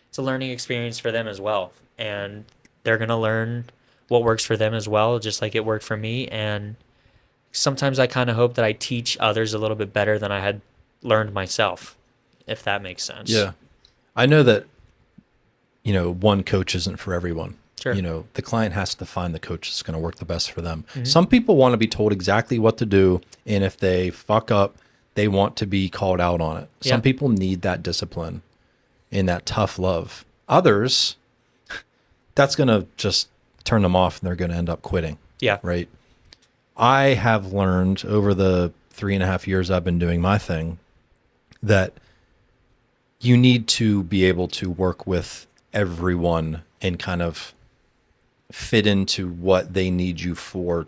it's a learning experience for them as well. And they're going to learn what works for them as well, just like it worked for me. And sometimes I kind of hope that I teach others a little bit better than I had learned myself, if that makes sense. Yeah. I know that, one coach isn't for everyone. Sure. The client has to find the coach that's going to work the best for them. Mm-hmm. Some people want to be told exactly what to do. And if they fuck up, they want to be called out on it. Yeah. Some people need that discipline and that tough love. Others, that's going to just turn them off and they're going to end up quitting. Yeah. Right. I have learned over the 3.5 years I've been doing my thing that you need to be able to work with everyone and kind of fit into what they need you for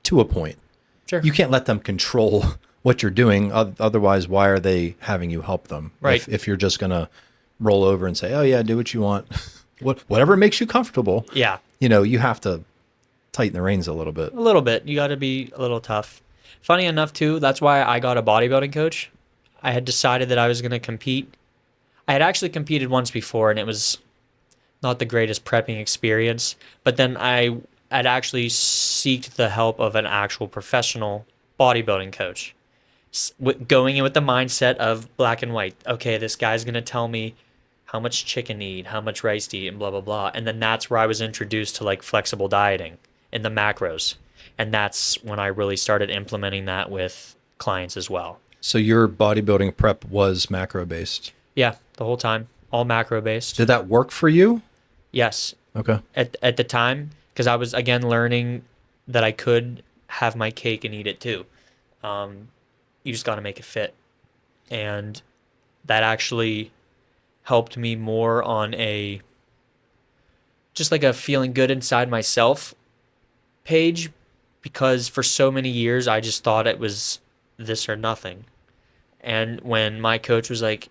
to a point. Sure. You can't let them control what you're doing. Otherwise, why are they having you help them? Right. If you're just going to roll over and say, oh yeah, do what you want, whatever makes you comfortable. Yeah. You have to tighten the reins a little bit. A little bit. You got to be a little tough. Funny enough, too, that's why I got a bodybuilding coach. I had decided that I was going to compete. I had actually competed once before, and it was not the greatest prepping experience. But then I had actually sought the help of an actual professional bodybuilding coach, going in with the mindset of black and white. Okay, this guy's going to tell me how much chicken to eat, how much rice to eat, and blah, blah, blah. And then that's where I was introduced to like flexible dieting and the macros. And that's when I really started implementing that with clients as well. So your bodybuilding prep was macro based? Yeah, the whole time, all macro based. Did that work for you? Yes. Okay. At the time, because I was again learning that I could have my cake and eat it too. You just got to make it fit, and that actually helped me more on a just like a feeling good inside myself page, because for so many years I just thought it was this or nothing. And when my coach was like,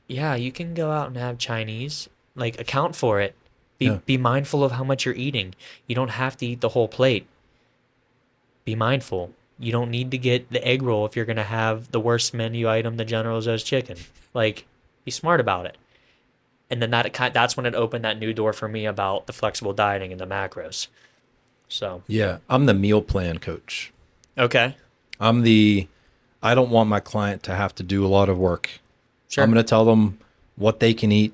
yeah, you can go out and have Chinese, like account for it. Be mindful of how much you're eating. You don't have to eat the whole plate. Be mindful. you don't need to get the egg roll if you're going to have the worst menu item, the General Tso's chicken. Like, be smart about it. And then that's when it opened that new door for me about the flexible dieting and the macros. So, Yeah, I'm the meal plan coach. okay. I don't want my client to have to do a lot of work. Sure. I'm going to tell them what they can eat,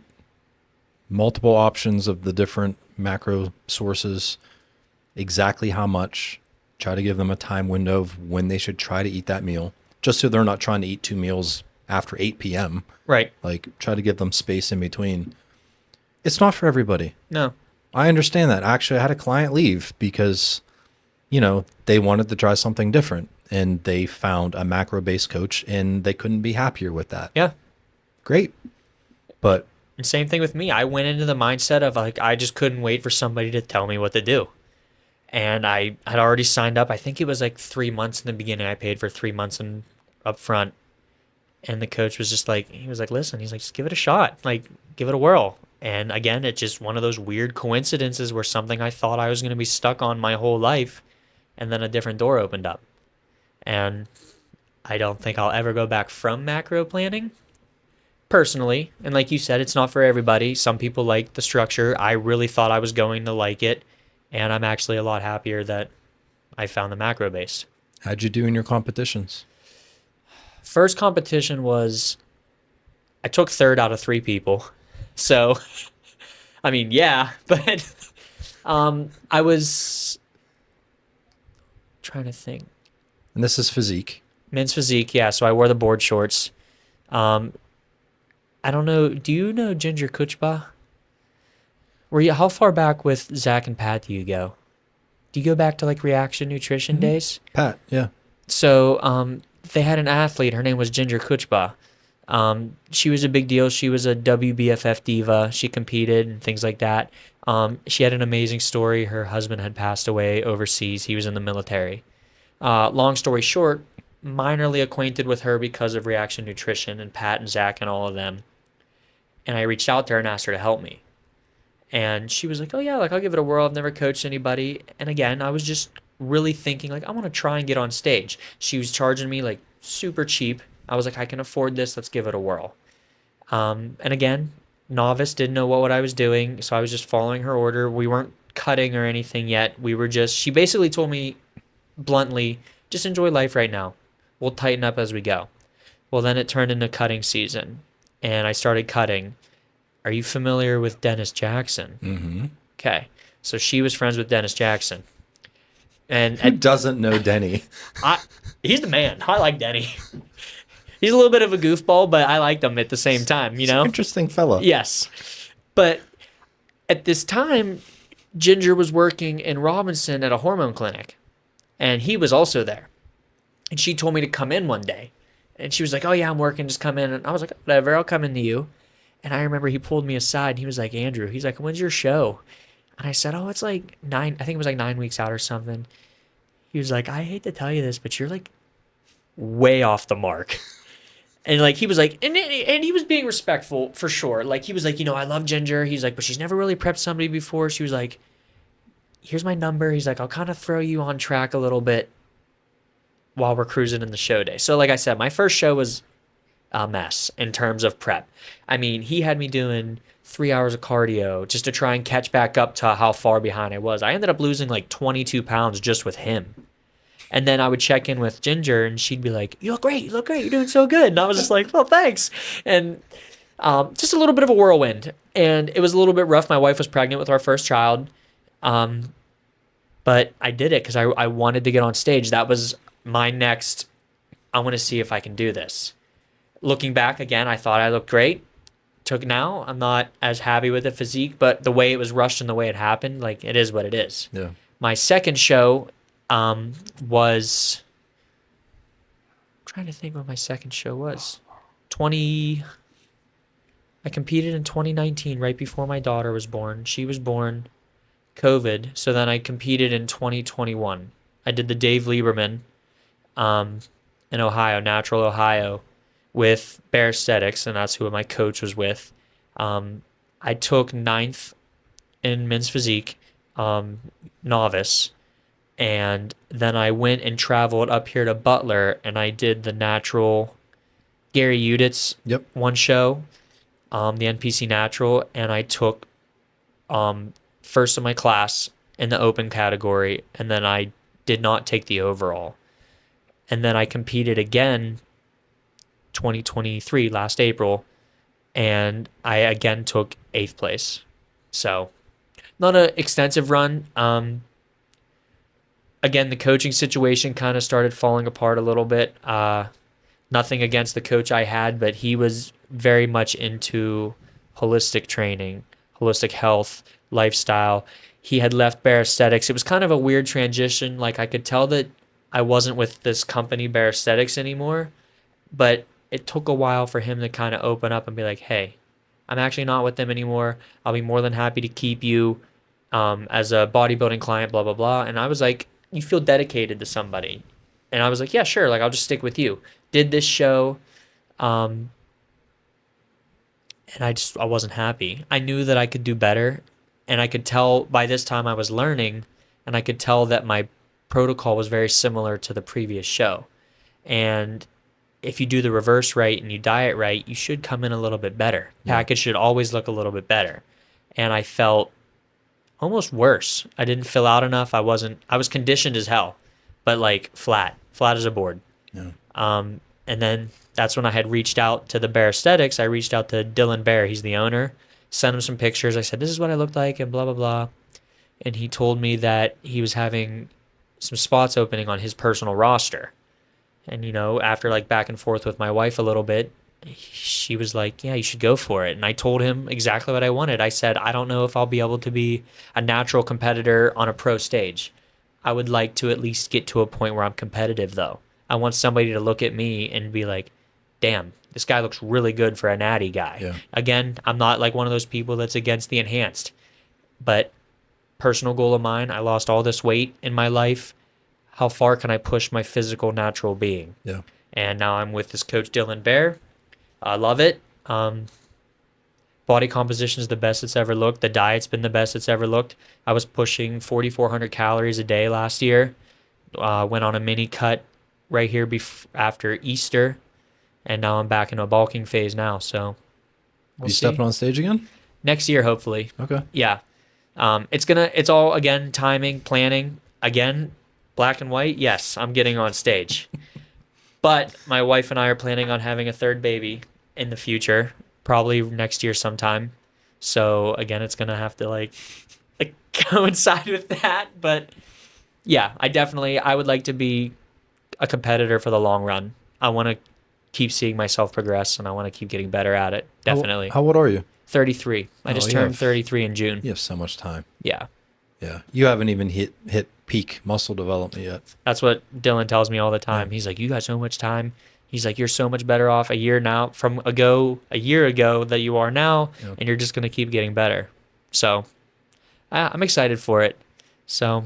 multiple options of the different macro sources, exactly how much, try to give them a time window of when they should try to eat that meal, just so they're not trying to eat 2 meals after 8 p.m. Right. Like, try to give them space in between. It's not for everybody. No. I understand that. Actually, I had a client leave because, they wanted to try something different, and they found a macro-based coach, and they couldn't be happier with that. Yeah. Great. But And same thing with me. I went into the mindset of like, I just couldn't wait for somebody to tell me what to do. And I had already signed up. I think it was like 3 months in the beginning. I paid for 3 months and up front. And the coach was just like, listen, he's like, just give it a shot. Like, give it a whirl. And again, it's just one of those weird coincidences where something I thought I was going to be stuck on my whole life, and then a different door opened up. And I don't think I'll ever go back from macro planning personally. And like you said, it's not for everybody. Some people like the structure. I really thought I was going to like it. And I'm actually a lot happier that I found the macro based. how'd you do in your competitions? First competition was I took third out of 3 people. So, I mean, yeah, but I was trying to think. And this is physique. Men's physique, yeah. So I wore the board shorts. I don't know. Do you know Ginger Kuchba? How far back with Zach and Pat do you go? Do you go back to like Reaction Nutrition days? Pat, yeah. So they had an athlete. Her name was Ginger Kuchba. She was a big deal. She was a WBFF diva. She competed and things like that. She had an amazing story. Her husband had passed away overseas. He was in the military. Long story short, minorly acquainted with her because of Reaction Nutrition and Pat and Zach and all of them. And I reached out to her and asked her to help me. And she was like, oh yeah, like I'll give it a whirl. I've never coached anybody. And again, I was just really thinking like, I want to try and get on stage. She was charging me like super cheap. I was like, I can afford this. Let's give it a whirl. And again, novice, didn't know what I was doing. So I was just following her order. We weren't cutting or anything yet. She basically told me bluntly, just enjoy life right now. We'll tighten up as we go. Well, then it turned into cutting season and I started cutting. Are you familiar with Dennis Jackson? Mm-hmm. Okay. So she was friends with Dennis Jackson. And Who doesn't know Denny? He's the man. I like Denny. He's a little bit of a goofball, but I liked him at the same time, you know? Interesting fella. Yes. But at this time, Ginger was working in Robinson at a hormone clinic. And he was also there. And she told me to come in one day. And she was like, oh yeah, I'm working, just come in. And I was like, whatever, I'll come into you. And I remember he pulled me aside and he was like, Andrew, he's like, when's your show? And I said, oh, it's like 9, I think it was like 9 weeks out or something. He was like, I hate to tell you this, but you're like way off the mark. And like, he was like, and he was being respectful for sure. Like, he was like, I love Ginger. He's like, but she's never really prepped somebody before. She was like, here's my number. He's like, I'll kind of throw you on track a little bit while we're cruising in the show day. So like I said, my first show was a mess in terms of prep. I mean, he had me doing 3 hours of cardio just to try and catch back up to how far behind I was. I ended up losing like 22 pounds just with him. And then I would check in with Ginger and she'd be like, you look great, you're doing so good. And I was just like, well, thanks. And just a little bit of a whirlwind. And it was a little bit rough. My wife was pregnant with our first child. But I did it because I wanted to get on stage. That was my next, I want to see if I can do this. Looking back again, I thought I looked great. Now, I'm not as happy with the physique, but the way it was rushed and the way it happened, like it is what it is. Yeah. My second show was, I'm trying to think what my second show was. I competed in 2019, right before my daughter was born. She was born COVID, so then I competed in 2021. I did the Dave Lieberman in Ohio, Natural Ohio, with Bear Aesthetics, and that's who my coach was with. I took 9th in men's physique, novice, And then I went and traveled up here to Butler, and I did the natural Gary Udit's Yep. one show, the NPC Natural, and I took first in my class in the open category, and then I did not take the overall. And then I competed again 2023 last April, and I again took 8th place. So not an extensive run. Again, the coaching situation kind of started falling apart a little bit. Nothing against the coach I had, but he was very much into holistic training, holistic health, lifestyle. He had left Bare Aesthetics. It was kind of a weird transition. Like I could tell that I wasn't with this company, Bare Aesthetics, anymore, but it took a while for him to kind of open up and be like, hey, I'm actually not with them anymore. I'll be more than happy to keep you as a bodybuilding client, blah, blah, blah. And I was like, you feel dedicated to somebody. And I was like, yeah, sure. Like, I'll just stick with you. Did this show. And I wasn't happy. I knew that I could do better. And I could tell by this time I was learning, and I could tell that my protocol was very similar to the previous show. And if you do the reverse right and you diet right, you should come in a little bit better. Package should always look a little bit better. And I felt almost worse. I didn't fill out enough. I was conditioned as hell, but like flat as a board. Yeah. And then that's when I had reached out to the Bare Aesthetics. I reached out to Dylan Bear. He's the owner. Sent him some pictures. I said, this is what I looked like and blah, blah, blah. And he told me that he was having some spots opening on his personal roster. And, after like back and forth with my wife a little bit, she was like, yeah, you should go for it. And I told him exactly what I wanted. I said, I don't know if I'll be able to be a natural competitor on a pro stage. I would like to at least get to a point where I'm competitive, though. I want somebody to look at me and be like, damn, this guy looks really good for a natty guy. Yeah. Again, I'm not like one of those people that's against the enhanced. But personal goal of mine, I lost all this weight in my life. How far can I push my physical, natural being? Yeah. And now I'm with this coach, Dylan Bear. I love it. Body composition is the best it's ever looked. The diet's been the best it's ever looked. I was pushing 4,400 calories a day last year. Went on a mini cut right here after Easter, and now I'm back in a bulking phase now. So we'll you stepping on stage again? Next year, hopefully. Okay. Yeah. It's all, again, timing, planning. Again, black and white, yes, I'm getting on stage. But my wife and I are planning on having a third baby in the future, probably next year sometime. So again, it's gonna have to like coincide with that. But yeah, I would like to be a competitor for the long run. I want to keep seeing myself progress, and I want to keep getting better at it. Definitely. How old are you? 33. I just turned 33 in June. You have so much time. Yeah. Yeah. You haven't even hit peak muscle development yet. That's what Dylan tells me all the time. Yeah. He's like, you got so much time. He's like, you're so much better off a year ago that you are now, yep. And you're just going to keep getting better. So I'm excited for it. So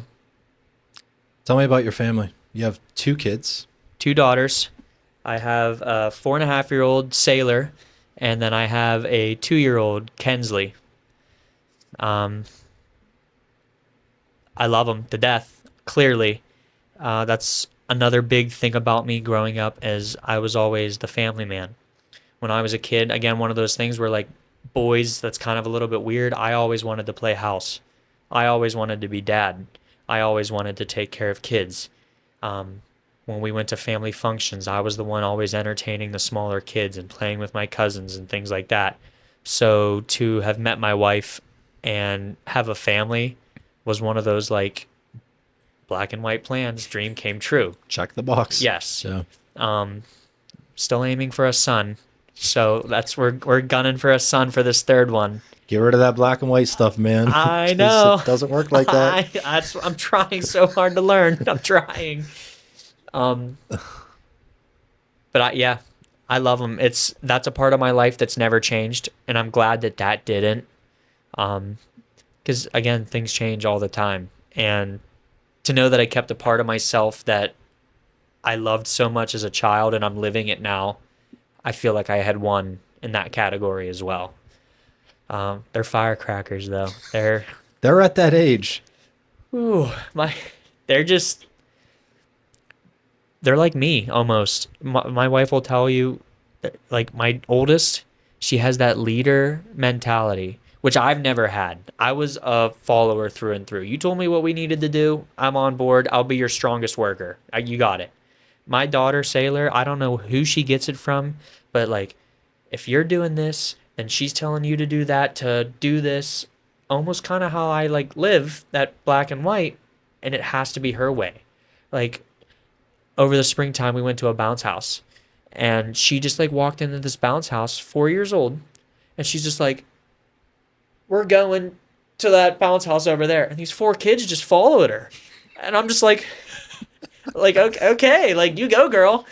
tell me about your family. You have 2 kids. 2 daughters. I have a 4.5-year-old Sailor, and then I have a 2-year-old Kensley. I love them to death, clearly. That's another big thing about me growing up, is I was always the family man. When I was a kid, again, one of those things where like boys, that's kind of a little bit weird. I always wanted to play house. I always wanted to be dad. I always wanted to take care of kids. When we went to family functions, I was the one always entertaining the smaller kids and playing with my cousins and things like that. So to have met my wife and have a family was one of those like black and white plans. Dream came true. Check the box. Yes. Yeah. Still aiming for a son. So we're gunning for a son for this third one. Get rid of that black and white stuff, man. I know. It doesn't work like that. I'm trying so hard to learn. I'm trying. But I love them. That's a part of my life that's never changed, and I'm glad that didn't. Because again, things change all the time, and to know that I kept a part of myself that I loved so much as a child, and I'm living it now, I feel like I had won in that category as well. They're firecrackers, though. They're at that age. Ooh, they're just they're like me almost. My wife will tell you, like my oldest, she has that leader mentality, which I've never had. I was a follower through and through. You told me what we needed to do. I'm on board. I'll be your strongest worker. You got it. My daughter, Sailor, I don't know who she gets it from, but like, if you're doing this, then she's telling you to do that, to do this. Almost kind of how I like live that black and white, and it has to be her way. Like, over the springtime, we went to a bounce house, and she just like walked into this bounce house, 4 years old, and she's just like, we're going to that bounce house over there. And these four kids just followed her. And I'm just like, okay, like you go, girl.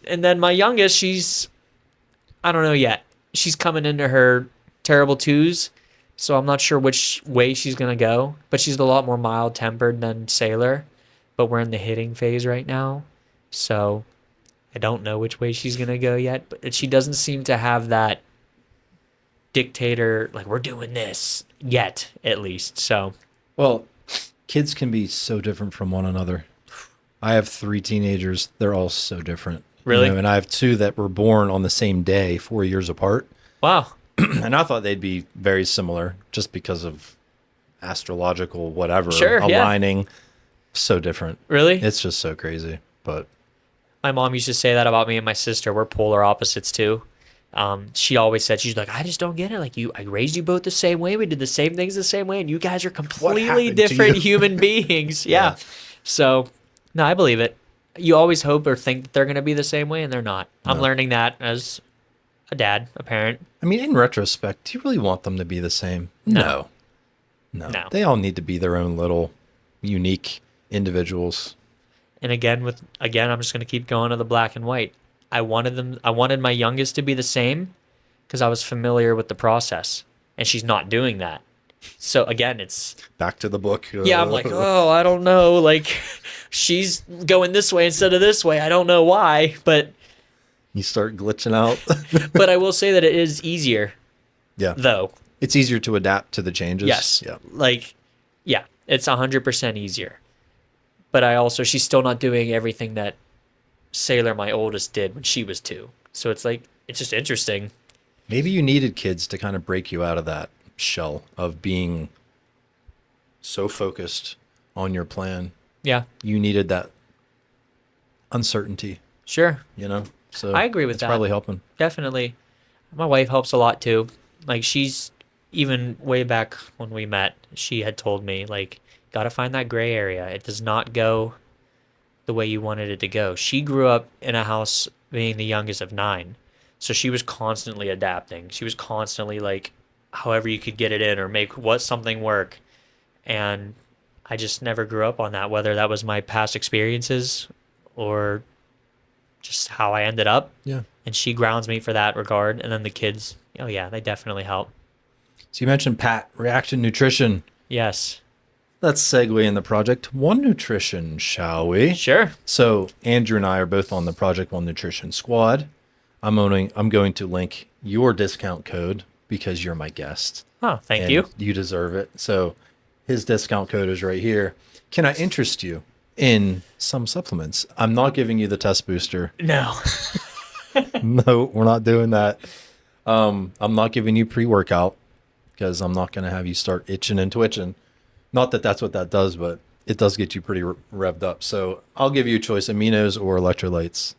And then my youngest, I don't know yet. She's coming into her terrible twos. So I'm not sure which way she's going to go, but she's a lot more mild tempered than Sailor, but we're in the hitting phase right now. So I don't know which way she's going to go yet, but she doesn't seem to have that dictator, like we're doing this yet, at least. So, Well, kids can be so different from one another. I have 3 teenagers. They're all so different. Really? And I have 2 that were born on the same day, 4 years apart. wow. And I thought they'd be very similar just because of astrological whatever Sure, yeah. aligning. So different. Really? It's just so crazy. But My mom used to say that about me and my sister. We're polar opposites too. She always said, she's like, I just don't get it. Like I raised you both the same way. We did the same things the same way, and you guys are completely happened to different you? human beings. Yeah. So, no, I believe it. You always hope or think that they're going to be the same way, and they're not. I'm No. learning that as a dad, a parent. I mean, in retrospect, do you really want them to be the same? No. No. No. They all need to be their own little unique individuals. And again, I'm just going to keep going to the black and white. I wanted my youngest to be the same because I was familiar with the process, and she's not doing that. So again, it's Back to the book. yeah, I'm like, oh, I don't know, like she's going this way instead of this way. I don't know why, but You start glitching out. but I will say that it is easier Yeah. though. It's easier to adapt to the changes. Yes. Yeah. Like, yeah, it's 100% easier. But she's still not doing everything that Sailor, my oldest, did when she was 2. So it's like, it's just interesting. Maybe you needed kids to kind of break you out of that shell of being so focused on your plan. Yeah, You needed that uncertainty, sure. So I agree with it's that. probably helping. Definitely. My wife helps a lot too. Like she's even way back when we met, she had told me like, gotta find that gray area. It does not go the way you wanted it to go. She grew up in a house being the youngest of 9. So she was constantly adapting. She was constantly like, however you could get it in or make something work. And I just never grew up on that, whether that was my past experiences or just how I ended up. Yeah. And she grounds me for that regard. And then the kids, oh yeah, they definitely help. So you mentioned Pat, Reaction Nutrition. Yes. Let's segue in the Project One Nutrition, shall we? Sure. So Andrew and I are both on the Project One Nutrition squad. I'm going to link your discount code because you're my guest. Oh, thank and you. You deserve it. So his discount code is right here. Can I interest you in some supplements? I'm not giving you the test booster. No. No, we're not doing that. I'm not giving you pre-workout because I'm not going to have you start itching and twitching. Not that that's what that does, but it does get you pretty revved up. So I'll give you a choice, aminos or electrolytes.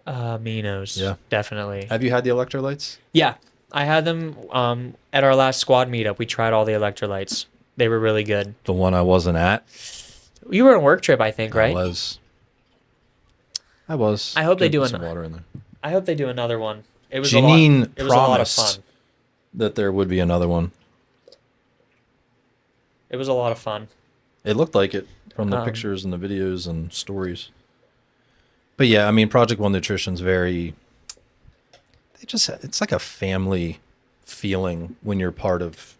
Aminos. Yeah. Definitely. Have you had the electrolytes? Yeah. I had them at our last squad meetup. We tried all the electrolytes. They were really good. The one I wasn't at. You were on a work trip, I think, right? I was. I hope they do some water in there. I hope they do another one. It was Janine it was a lot of promised fun. that there would be another one. It was a lot of fun. It looked like it from the pictures and the videos and stories. But yeah, I mean, Project One Nutrition's it's like a family feeling when you're part of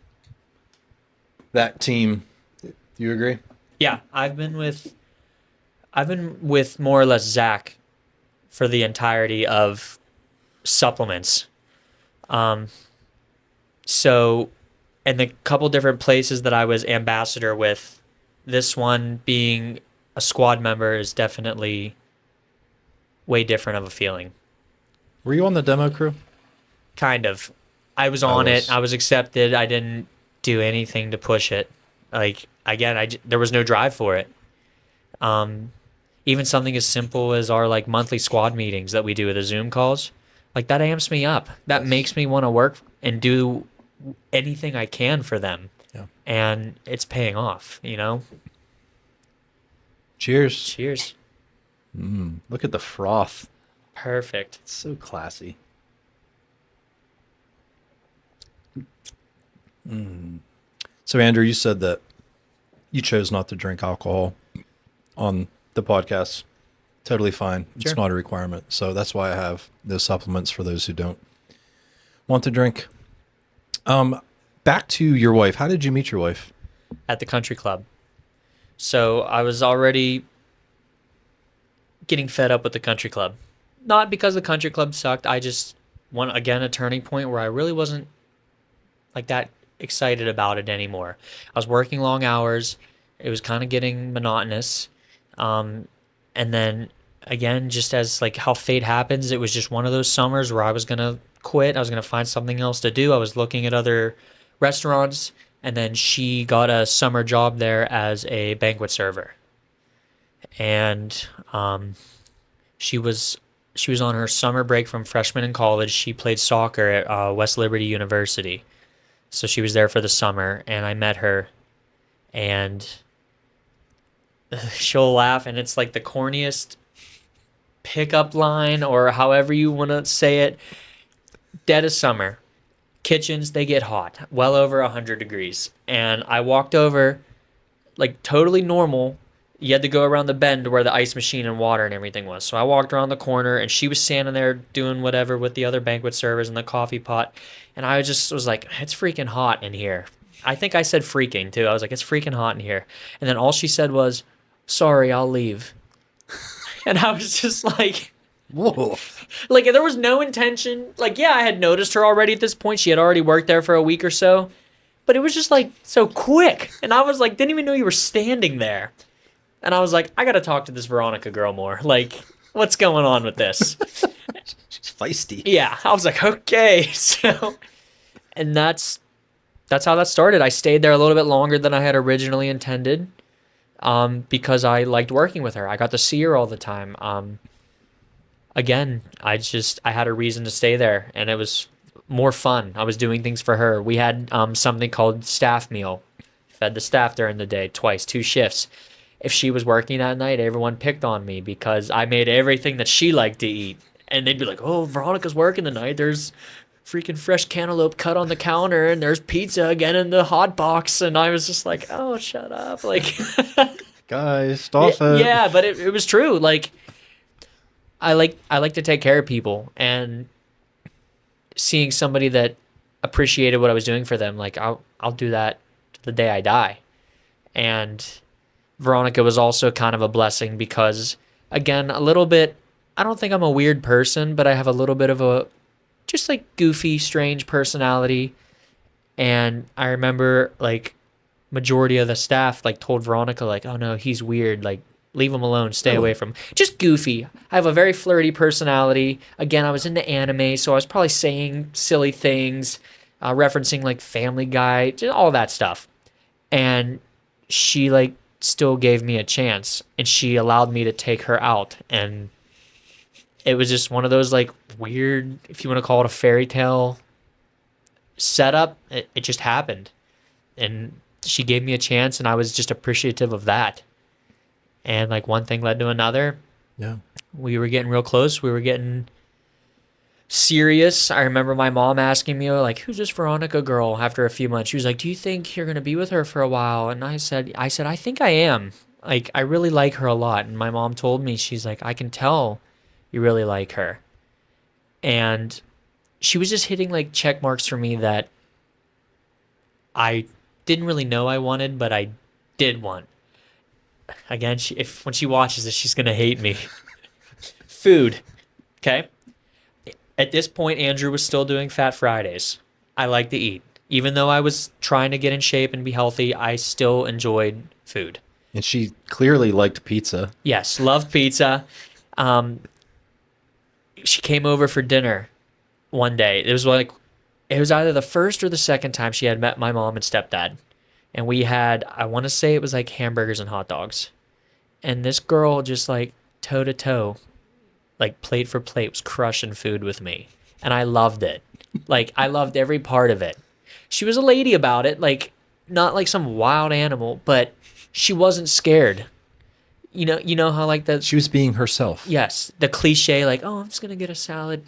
that team. Do you agree? Yeah, I've been with more or less Zach for the entirety of supplements. So, and the couple different places that I was ambassador with, this one being a squad member is definitely way different of a feeling. Were you on the demo crew? Kind of. I was on it. I was accepted. I didn't do anything to push it. Like, again, there was no drive for it. Even something as simple as our like monthly squad meetings that we do with the Zoom calls, like that amps me up. That makes me want to work and do anything I can for them. Yeah. And it's paying off, you know? Cheers. Cheers. Look at the froth. Perfect. It's so classy. So, Andrew, you said that you chose not to drink alcohol on the podcast. Totally fine. Sure. It's not a requirement. So that's why I have those supplements for those who don't want to drink. Back to your wife. How did you meet your wife? At the country club. So I was already getting fed up with the country club. Not because the country club sucked. I just want, again, a turning point where I really wasn't like that excited about it anymore. I was working long hours. It was kind of getting monotonous. And then again, just as like how fate happens, it was just one of those summers where I was going to quit. I was going to find something else to do. I was looking at other restaurants, and then she got a summer job there as a banquet server. And she was on her summer break from freshman in college. She played soccer at West Liberty University. So she was there for the summer, and I met her, and she'll laugh, and it's like the corniest pickup line, or however you want to say it. Dead of summer. Kitchens, they get hot, well over 100 degrees. And I walked over, like totally normal. You had to go around the bend to where the ice machine and water and everything was. So I walked around the corner, and she was standing there doing whatever with the other banquet servers and the coffee pot. And I just was like, it's freaking hot in here. I think I said freaking too. I was like, it's freaking hot in here. And then all she said was, sorry, I'll leave. And I was just like, Whoa. like there was no intention. Like, yeah, I had noticed her already at this point. She had already worked there for a week or so. But it was just like so quick. And I was like, didn't even know you were standing there. And I was like, I got to talk to this Veronica girl more. Like, what's going on with this? She's feisty. Yeah. I was like, okay. So, and that's how that started. I stayed there a little bit longer than I had originally intended, because I liked working with her. I got to see her all the time. Again, I had a reason to stay there, and it was more fun. I was doing things for her. We had something called staff meal. Fed the staff during the day, twice, 2 shifts. If she was working that night, everyone picked on me because I made everything that she liked to eat. And they'd be like, oh, Veronica's working tonight. There's freaking fresh cantaloupe cut on the counter, and there's pizza again in the hot box. And I was just like, oh, shut up. Like, guys, stop it. Yeah, but it was true. Like, I like to take care of people, and seeing somebody that appreciated what I was doing for them, like I'll do that to the day I die. And Veronica was also kind of a blessing because, again, a little bit, I don't think I'm a weird person, but I have a little bit of a just like goofy, strange personality. And I remember like majority of the staff like told Veronica like, oh no, he's weird. Like, leave him alone. Stay away from him. Just goofy. I have a very flirty personality. Again, I was into anime, so I was probably saying silly things, referencing like Family Guy, just all that stuff. And she like still gave me a chance, and she allowed me to take her out. And it was just one of those like weird, if you want to call it a fairy tale setup, it just happened. And she gave me a chance, and I was just appreciative of that. And like one thing led to another. Yeah. We were getting real close. We were getting serious. I remember my mom asking me like, who's this Veronica girl after a few months? She was like, do you think you're going to be with her for a while? And I said, I think I am. Like, I really like her a lot. And my mom told me, she's like, I can tell you really like her. And she was just hitting like check marks for me that I didn't really know I wanted, but I did want. Again, when she watches this, she's going to hate me. Food. Okay. At this point, Andrew was still doing Fat Fridays. I like to eat. Even though I was trying to get in shape and be healthy, I still enjoyed food. And she clearly liked pizza. Yes, loved pizza. Um, she came over for dinner one day. It was either the first or the second time she had met my mom and stepdad. And we had, I want to say it was like hamburgers and hot dogs. And this girl just like toe to toe, like plate for plate, was crushing food with me. And I loved it. Like, I loved every part of it. She was a lady about it, like, not like some wild animal, but she wasn't scared. You know how like the She was being herself. yes, the cliche like, oh, I'm just gonna get a salad.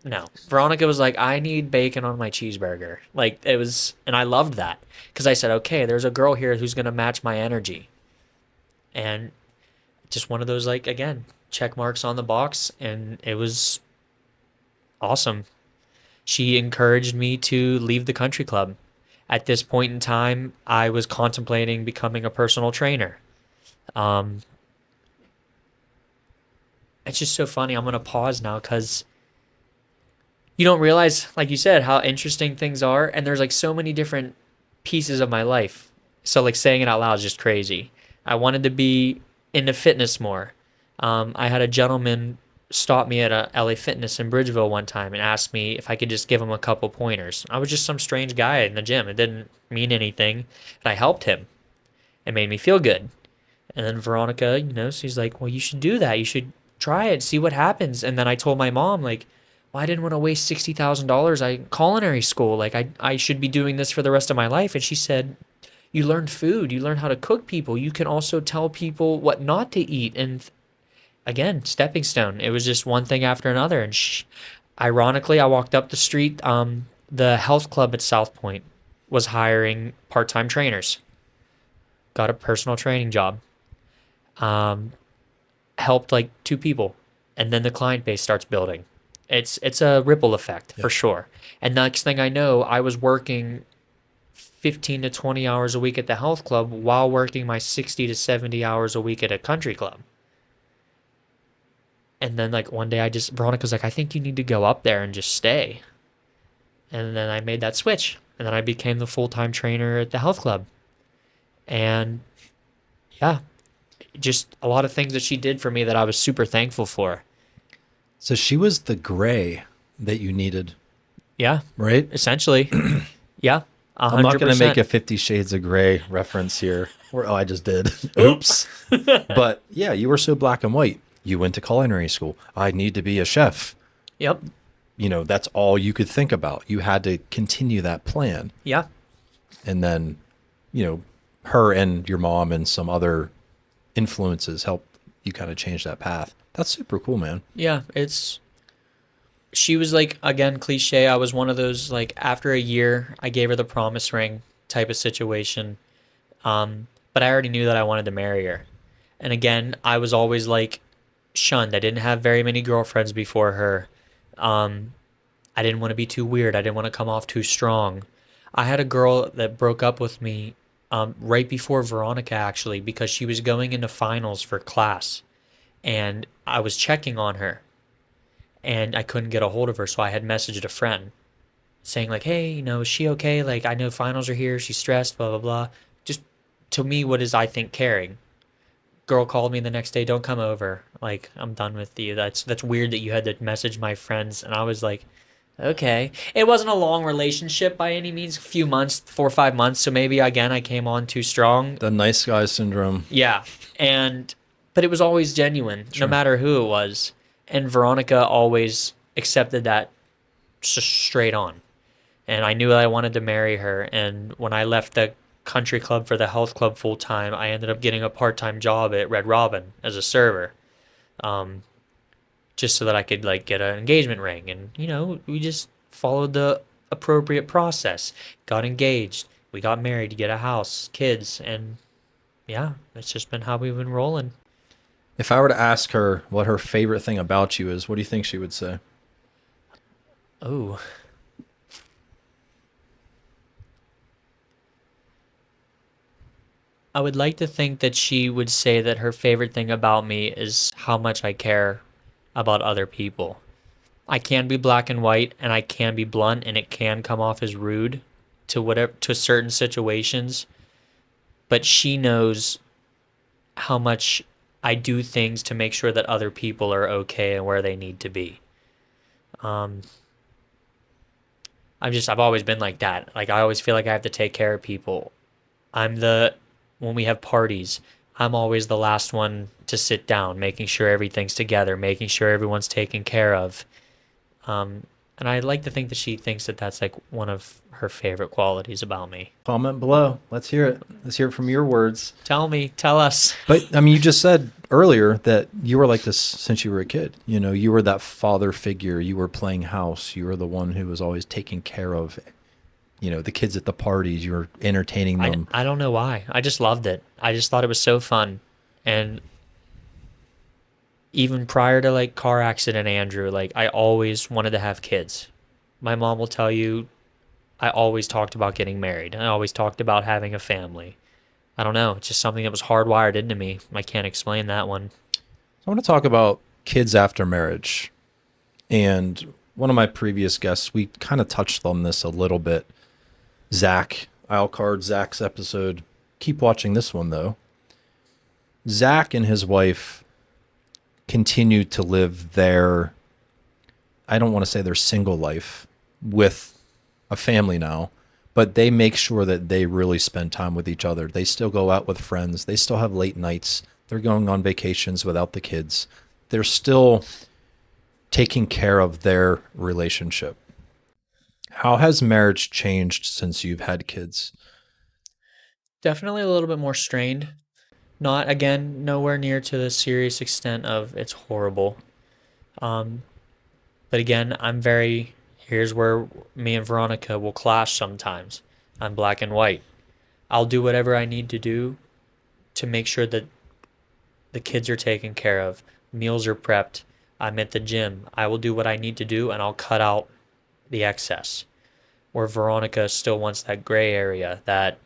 No, Veronica was like, I need bacon on my cheeseburger. Like it was, and I loved that because I said, okay, there's a girl here who's gonna match my energy, and just one of those like again check marks on the box, and it was awesome. She encouraged me to leave the country club. At this point in time, I was contemplating becoming a personal trainer. Um, it's just so funny. I'm going to pause now because you don't realize, like you said, how interesting things are. And there's like so many different pieces of my life. So, like, saying it out loud is just crazy. I wanted to be into fitness more. I had a gentleman stop me at a LA Fitness in Bridgeville one time and asked me if I could just give him a couple pointers. I was just some strange guy in the gym. It didn't mean anything. And I helped him. It made me feel good. And then Veronica, she's like, well, you should do that. You should try it, see what happens. And then I told my mom, like, well, I didn't want to waste $60,000 at culinary school. Like, I should be doing this for the rest of my life. And she said, you learn food. You learn how to cook people. You can also tell people what not to eat. And again, stepping stone. It was just one thing after another. And ironically, I walked up the street. The health club at South Point was hiring part-time trainers. Got a personal training job. Helped like 2 people, and then the client base starts building. It's a ripple effect for sure. And next thing I know, I was working 15 to 20 hours a week at the health club while working my 60 to 70 hours a week at a country club. And then like one day Veronica's like, I think you need to go up there and just stay. And then I made that switch, and then I became the full-time trainer at the health club. And yeah, just a lot of things that she did for me that I was super thankful for. So she was the gray that you needed, Yeah, right? essentially. Yeah, 100%. I'm not going to make a 50 Shades of Grey reference here. I just did. Oops. But yeah, you were so black and white. You went to culinary school. I need to be a chef. Yep. That's all you could think about. You had to continue that plan. Yeah. And then, her and your mom and some other influences helped you kind of change that path. That's super cool, man. Yeah, she was like, again, cliche. I was one of those, like, after a year, I gave her the promise ring type of situation. But I already knew that I wanted to marry her. And again, I was always like shunned. I didn't have very many girlfriends before her. I didn't want to be too weird. I didn't want to come off too strong. I had a girl that broke up with me right before Veronica, actually, because she was going into finals for class. And I was checking on her. And I couldn't get a hold of her, so I had messaged a friend saying, like, hey, is she okay? Like, I know finals are here. She's stressed, blah, blah, blah. Just, to me, what is, I think, caring? Girl called me the next day, don't come over. Like, I'm done with you. That's weird that you had to message my friends. And I was like, okay. It wasn't a long relationship by any means, a few months, 4 or 5 months. So maybe, again, I came on too strong. The nice guy syndrome. Yeah. But it was always genuine, no matter who it was. And Veronica always accepted that just straight on. And I knew that I wanted to marry her. And when I left the country club for the health club full time, I ended up getting a part-time job at Red Robin as a server. Just so that I could like get an engagement ring. And, we just followed the appropriate process, got engaged. We got married to get a house, kids. And yeah, that's just been how we've been rolling. If I were to ask her what her favorite thing about you is, what do you think she would say? Oh. I would like to think that she would say that her favorite thing about me is how much I care about other people. I can be black and white, and I can be blunt, and it can come off as rude to certain situations, but she knows how much I do things to make sure that other people are okay and where they need to be. I've always been like that. Like, I always feel like I have to take care of people. When we have parties, I'm always the last one to sit down, making sure everything's together, making sure everyone's taken care of. And I like to think that she thinks that that's like one of her favorite qualities about me. Comment below. Let's hear it. Let's hear it from your words. Tell us. But I mean, you just said earlier that you were like this since you were a kid. You know, you were that father figure. You were playing house. You were the one who was always taking care of, you know, the kids at the parties. You were entertaining them. I don't know why. I just loved it. I just thought it was so fun. And even prior to like car accident Andrew, like I always wanted to have kids. My mom will tell you I always talked about getting married. I always talked about having a family. I don't know. It's just something that was hardwired into me. I can't explain that one. I want to talk about kids after marriage. And one of my previous guests, we kind of touched on this a little bit. Zach, I'll card Zach's episode. Keep watching this one though. Zach and his wife continue to live their, I don't want to say their single life with a family now, but they make sure that they really spend time with each other. They still go out with friends. They still have late nights. They're going on vacations without the kids. They're still taking care of their relationship. How has marriage changed since you've had kids? Definitely a little bit more strained. Not, again, nowhere near to the serious extent of it's horrible. But again, here's where me and Veronica will clash sometimes. I'm black and white. I'll do whatever I need to do to make sure that the kids are taken care of. Meals are prepped. I'm at the gym. I will do what I need to do and I'll cut out the excess. Where Veronica still wants that gray area, that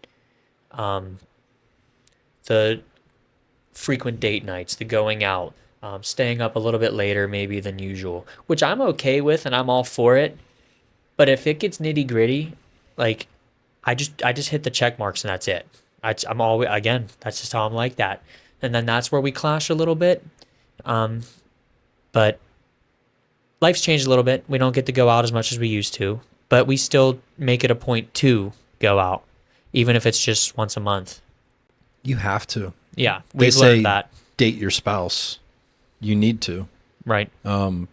the frequent date nights, the going out, staying up a little bit later maybe than usual, which I'm okay with and I'm all for it. But if it gets nitty gritty, like I just hit the check marks and that's it. I'm always, again, that's just how I'm like that. And then that's where we clash a little bit. But life's changed a little bit. We don't get to go out as much as we used to, but we still make it a point to go out, even if it's just once a month. You have to. Yeah, They we've say learned that. date your spouse. You need to. Right.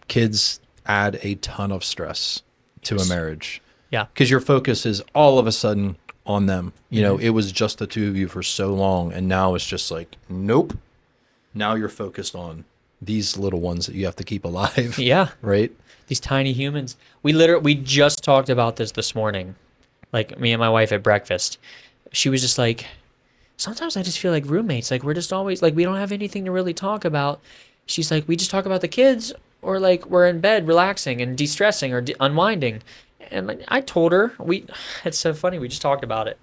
Kids add a ton of stress to a marriage. Yeah. Because your focus is all of a sudden on them. You know, it was just the two of you for so long, and now it's just like, nope. Now you're focused on these little ones that you have to keep alive. Yeah. Right? These tiny humans. We just talked about this morning. Like me and my wife at breakfast. She was just like, sometimes I just feel like roommates. Like we're just always like, we don't have anything to really talk about. She's like, we just talk about the kids, or like we're in bed relaxing and de-stressing or unwinding. And like, I told her, it's so funny. We just talked about it.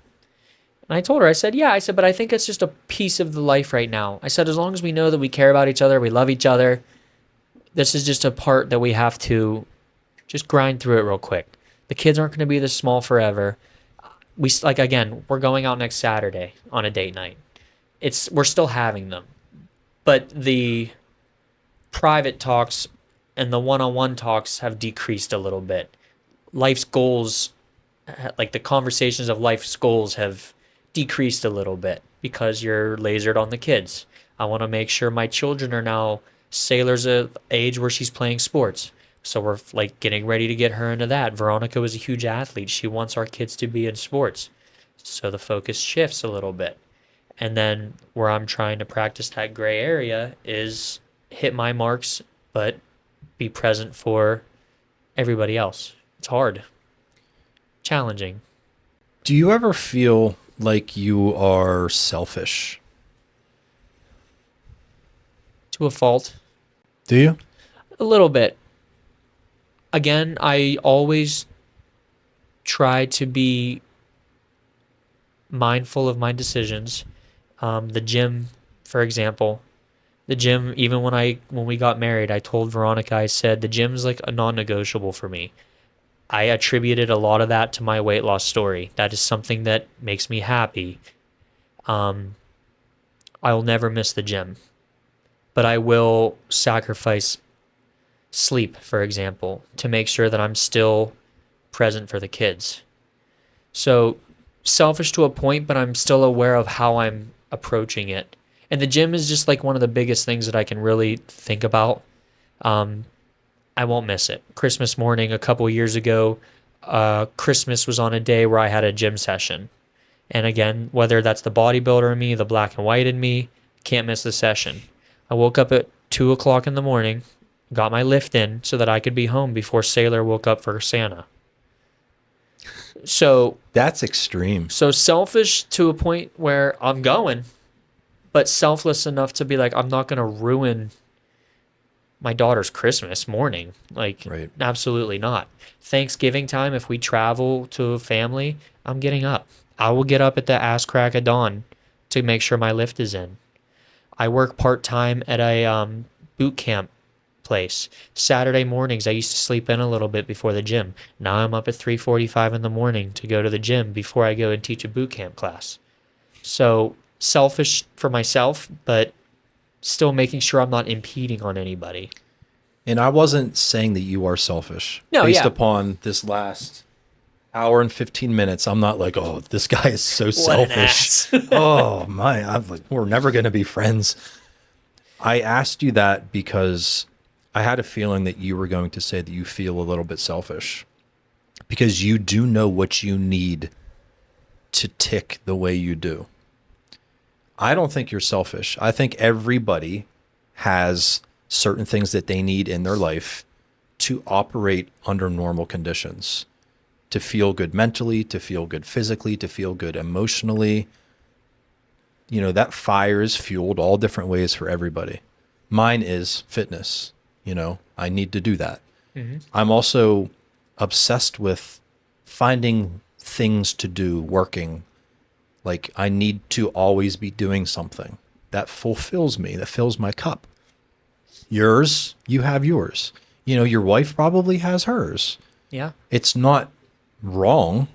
And I told her, I said, but I think it's just a piece of the life right now. I said, as long as we know that we care about each other, we love each other, this is just a part that we have to just grind through it real quick. The kids aren't going to be this small forever. We're going out next Saturday on a date night. We're still having them, but the private talks and the one-on-one talks have decreased a little bit. Life's goals, like the conversations of life's goals, have decreased a little bit because you're lasered on the kids. I want to make sure my children are now sailors of age where she's playing sports. So we're like getting ready to get her into that. Veronica was a huge athlete. She wants our kids to be in sports. So the focus shifts a little bit. And then where I'm trying to practice that gray area is hit my marks, but be present for everybody else. It's hard. Challenging. Do you ever feel like you are selfish? To a fault. Do you? A little bit. Again, I always try to be mindful of my decisions. The gym, for example, even when we got married, I told Veronica, I said, the gym's like a non-negotiable for me. I attributed a lot of that to my weight loss story. That is something that makes me happy. I'll never miss the gym, but I will sacrifice sleep, for example, to make sure that I'm still present for the kids. So selfish to a point, but I'm still aware of how I'm approaching it. And the gym is just like one of the biggest things that I can really think about. I won't miss it. Christmas morning a couple years ago, Christmas was on a day where I had a gym session. And again, whether that's the bodybuilder in me, the black and white in me, can't miss the session. I woke up at 2 o'clock in the morning, got my lift in so that I could be home before Sailor woke up for Santa. So That's extreme. So selfish to a point where I'm going, but selfless enough to be like, I'm not going to ruin my daughter's Christmas morning. Like, Right. Absolutely not. Thanksgiving time, if we travel to a family, I'm getting up. I will get up at the ass crack of dawn to make sure my lift is in. I work part-time at a boot camp place. Saturday mornings, I used to sleep in a little bit before the gym. Now I'm up at 3:45 in the morning to go to the gym before I go and teach a boot camp class. So selfish for myself, but still making sure I'm not impeding on anybody. And I wasn't saying that you are selfish. No, Based yeah. upon this last hour and 15 minutes, I'm not like, oh, this guy is so selfish. Oh my, I'm like, we're never going to be friends. I asked you that because I had a feeling that you were going to say that you feel a little bit selfish because you do know what you need to tick the way you do. I don't think you're selfish. I think everybody has certain things that they need in their life to operate under normal conditions, to feel good mentally, to feel good physically, to feel good emotionally. You know, that fire is fueled all different ways for everybody. Mine is fitness. You know, I need to do that. Mm-hmm. I'm also obsessed with finding things to do, working. Like I need to always be doing something that fulfills me, that fills my cup. Yours, you have yours. You know, your wife probably has hers. Yeah. It's not wrong,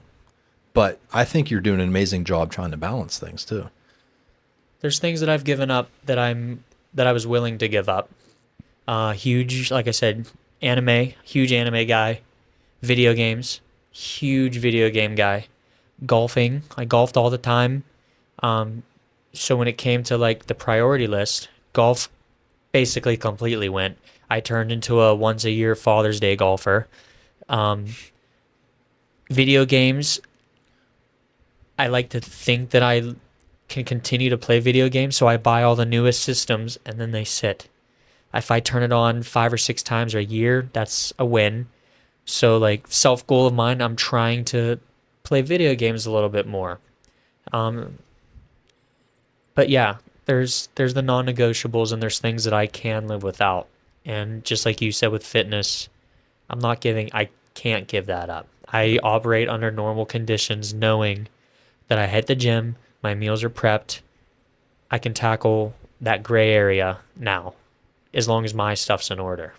but I think you're doing an amazing job trying to balance things too. There's things that I've given up that I was willing to give up. Huge, like I said, huge anime guy. Video games, huge video game guy. Golfing, I golfed all the time. So when it came to like the priority list, golf basically completely went. I turned into a once a year Father's Day golfer. Video games, I like to think that I can continue to play video games, so I buy all the newest systems and then they sit. If I turn it on 5 or 6 times a year, that's a win. So like self goal of mine, I'm trying to play video games a little bit more. But yeah, there's the non-negotiables and there's things that I can live without. And just like you said with fitness, I can't give that up. I operate under normal conditions knowing that I hit the gym, my meals are prepped. I can tackle that gray area now as long as my stuff's in order.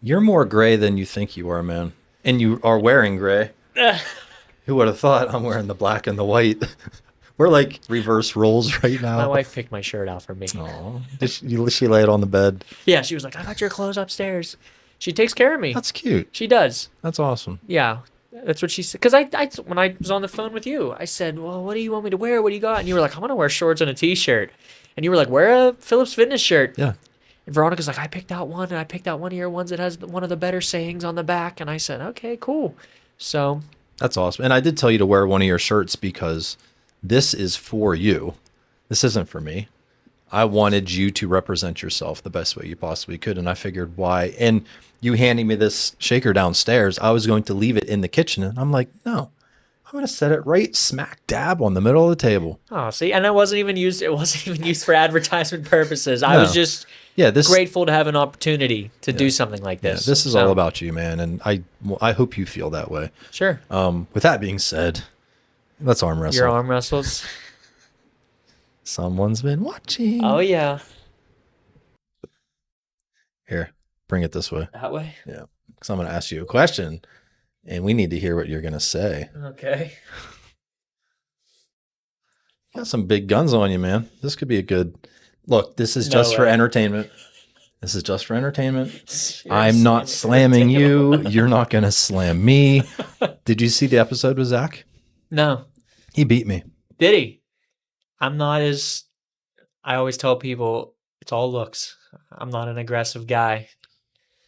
You're more gray than you think you are, man. And you are wearing gray. Who would have thought? I'm wearing the black and the white. We're like reverse roles right now. My wife picked my shirt out for me. Aw. Did she lay it on the bed? Yeah, she was like, I got your clothes upstairs. She takes care of me. That's cute. She does. That's awesome. Yeah, that's what she said. Because I when I was on the phone with you, I said, well, what do you want me to wear? What do you got? And you were like, I'm going to wear shorts and a T-shirt. And you were like, wear a Phillips Fitness shirt. Yeah. And Veronica's like, I picked out one, and I picked out one of your ones that has one of the better sayings on the back. And I said, okay, cool. So That's awesome. And I did tell you to wear one of your shirts because this is for you. This isn't for me. I wanted you to represent yourself the best way you possibly could. And I figured why. And you handing me this shaker downstairs, I was going to leave it in the kitchen. And I'm like, no, I'm going to set it right smack dab on the middle of the table. Oh, see, and it wasn't even used for advertisement purposes. I was just grateful to have an opportunity to do something like this. Yeah, this is all about you, man. And I hope you feel that way. Sure. With that being said, let's arm wrestle. Your arm wrestles. Someone's been watching. Oh, yeah. Here, bring it this way. That way? Yeah. Because I'm going to ask you a question, and we need to hear what you're going to say. Okay. Got some big guns on you, man. This could be a good look. This is No just for way. entertainment. This is just for entertainment. I'm Seriously, not slamming you. You're not going to slam me. Did you see the episode with Zach? No. He beat me. Did he? I'm not as, I always tell people, it's all looks. I'm not an aggressive guy.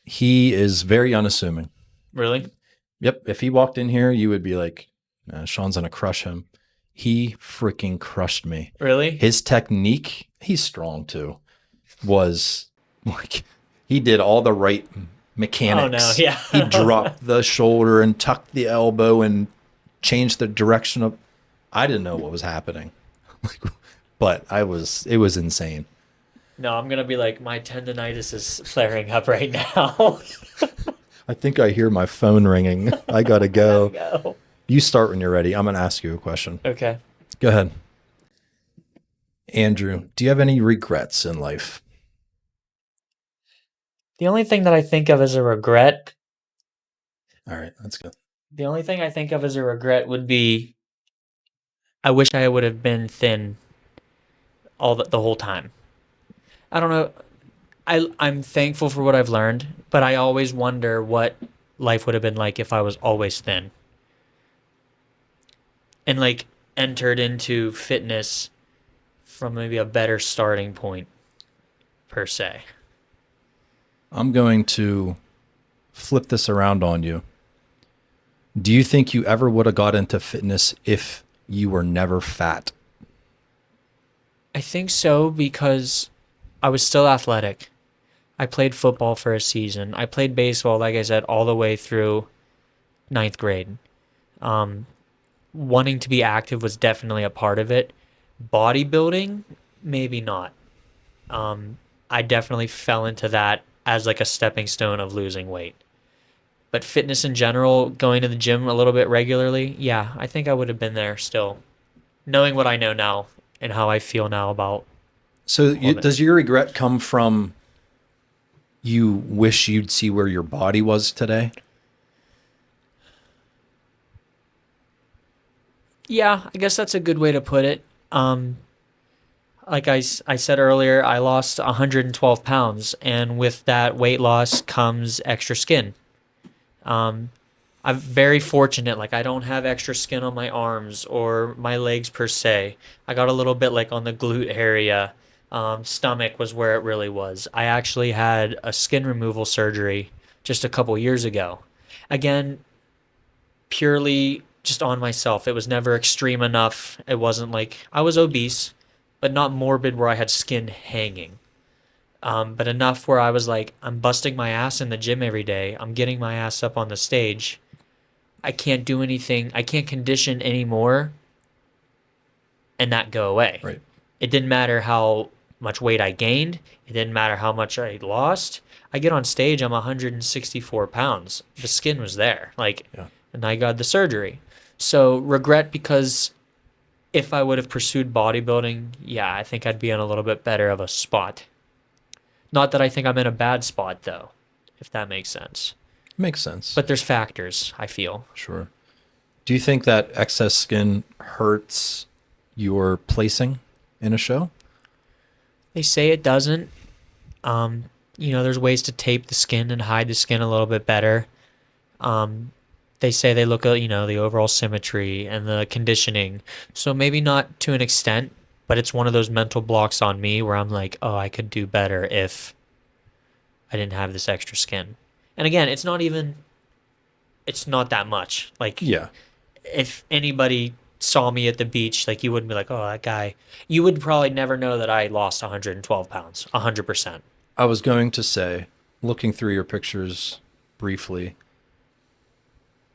He is very unassuming. Really? Yep. If he walked in here, you would be like, nah, Sean's going to crush him. He freaking crushed me. Really? His technique, he's strong too, was like, he did all the right mechanics. Oh, no. Yeah. He dropped the shoulder and tucked the elbow and changed the direction of, I didn't know what was happening. But it was insane. No, I'm going to be like, my tendonitis is flaring up right now. I think I hear my phone ringing. I got to go. Go. You start when you're ready. I'm going to ask you a question. Okay. Go ahead. Andrew, do you have any regrets in life? The only thing that I think of as a regret, All right, that's good. the only thing I think of as a regret would be, I wish I would have been thin the whole time. I don't know. I'm thankful for what I've learned, but I always wonder what life would have been like if I was always thin. And like entered into fitness from maybe a better starting point, per se. I'm going to flip this around on you. Do you think you ever would have got into fitness if you were never fat? I think so, because I was still athletic. I played football for a season. I played baseball, like I said, all the way through 9th grade. Wanting to be active was definitely a part of it. Bodybuilding, maybe not. I definitely fell into that as like a stepping stone of losing weight. But fitness in general, going to the gym a little bit regularly, yeah, I think I would have been there still. Knowing what I know now and how I feel now about. So does your regret come from you wish you'd see where your body was today? Yeah, I guess that's a good way to put it. Like I said earlier, I lost 112 pounds, and with that weight loss comes extra skin. I'm very fortunate. Like, I don't have extra skin on my arms or my legs per se. I got a little bit like on the glute area. Stomach was where it really was. I actually had a skin removal surgery just a couple years ago. Again, purely just on myself. It was never extreme enough. It wasn't like I was obese, but not morbid where I had skin hanging. But enough where I was like, I'm busting my ass in the gym every day. I'm getting my ass up on the stage. I can't do anything. I can't condition anymore and that go away. Right. It didn't matter how much weight I gained. It didn't matter how much I lost. I get on stage, I'm 164 pounds. The skin was there. And I got the surgery. So regret, because if I would have pursued bodybuilding, yeah, I think I'd be in a little bit better of a spot. Not that I think I'm in a bad spot, though, if that makes sense. Makes sense. But there's factors, I feel. Sure. Do you think that excess skin hurts your placing in a show? They say it doesn't. There's ways to tape the skin and hide the skin a little bit better. They say they look at, the overall symmetry and the conditioning. So maybe not to an extent, but it's one of those mental blocks on me where I'm like, oh, I could do better if I didn't have this extra skin. And again, it's not that much. Like, yeah, if anybody saw me at the beach, like, you wouldn't be like, oh, that guy. You would probably never know that I lost 112 pounds, 100%. I was going to say, looking through your pictures briefly,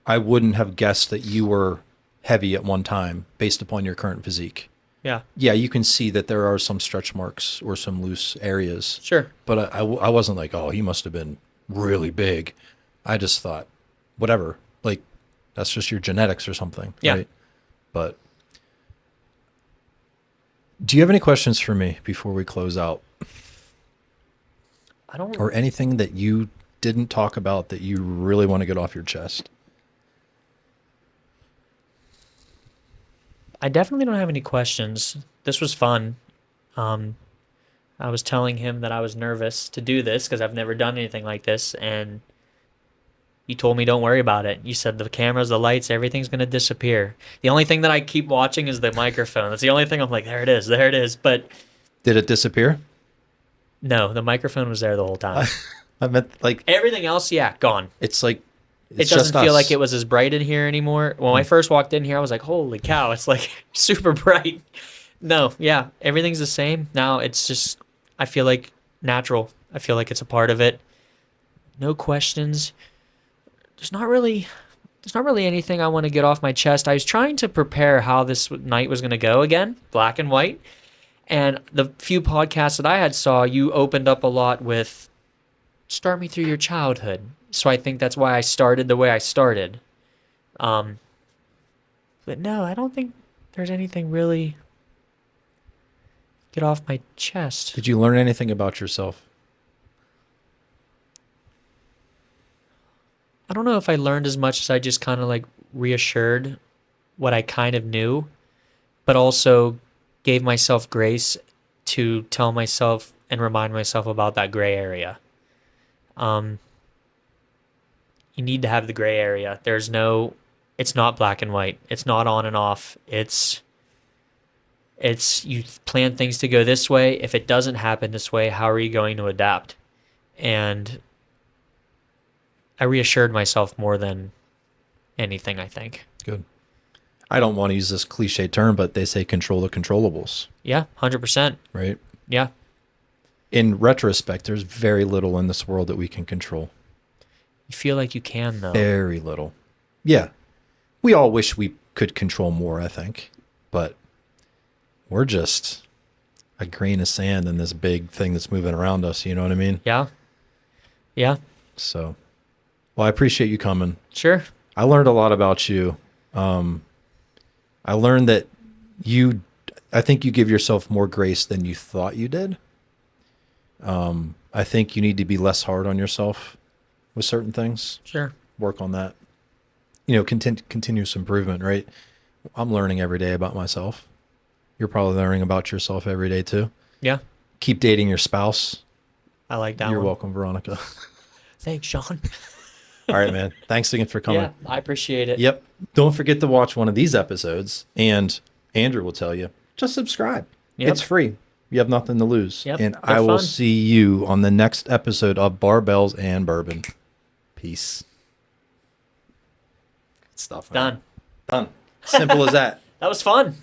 I wouldn't have guessed that you were heavy at one time based upon your current physique. Yeah. Yeah, you can see that there are some stretch marks or some loose areas. Sure. But I wasn't like, oh, he must have been really big. I just thought, whatever, like, that's just your genetics or something. Yeah. Right? But do you have any questions for me before we close out? I don't. Or anything that you didn't talk about that you really want to get off your chest? I definitely don't have any questions. This was fun. Um, I was telling him that I was nervous to do this because I've never done anything like this, and you told me don't worry about it. You said the cameras, the lights, everything's gonna disappear. The only thing that I keep watching is the microphone. That's the only thing I'm like, there it is, there it is. But Did it disappear? no, the microphone was there the whole time. I meant like Everything else, yeah, gone. it's like It it's doesn't just feel us. like it was as bright in here anymore. When I first walked in here, I was like, holy cow, it's like super bright. No, yeah, everything's the same. Now it's just, I feel like natural. I feel like it's a part of it. No questions. There's not really anything I want to get off my chest. I was trying to prepare how this night was going to go again, black and white. And the few podcasts that I had saw, you opened up a lot with start me through your childhood. So I think that's why I started the way I started. But no, I don't think there's anything really get off my chest. Did you learn anything about yourself? I don't know if I learned as much as I just kind of like reassured what I kind of knew, but also gave myself grace to tell myself and remind myself about that gray area. You need to have the gray area. It's not black and white. It's not on and off. It's you plan things to go this way. If it doesn't happen this way, how are you going to adapt? And I reassured myself more than anything, I think. Good. I don't want to use this cliche term, but they say control the controllables, Yeah, 100%. right? Yeah. In retrospect, there's very little in this world that we can control. You feel like you can, though. Very little. Yeah. We all wish we could control more, I think, but we're just a grain of sand in this big thing that's moving around us. You know what I mean? Yeah. Yeah. So, well, I appreciate you coming. Sure. I learned a lot about you. I learned that I think you give yourself more grace than you thought you did. I think you need to be less hard on yourself with certain things. Sure. Work on that. Continuous improvement, right? I'm learning every day about myself. You're probably learning about yourself every day too. Yeah. Keep dating your spouse. I like that You're one. welcome, Veronica. Thanks, Sean. All right, man. Thanks again for coming. Yeah, I appreciate it. Yep. Don't forget to watch one of these episodes, and Andrew will tell you, just subscribe. Yep. It's free. You have nothing to lose. Yep. And They're I will fun. see you on the next episode of Barbells and Bourbon. Peace. Good stuff. Man. Done. Done. Simple as that. That was fun.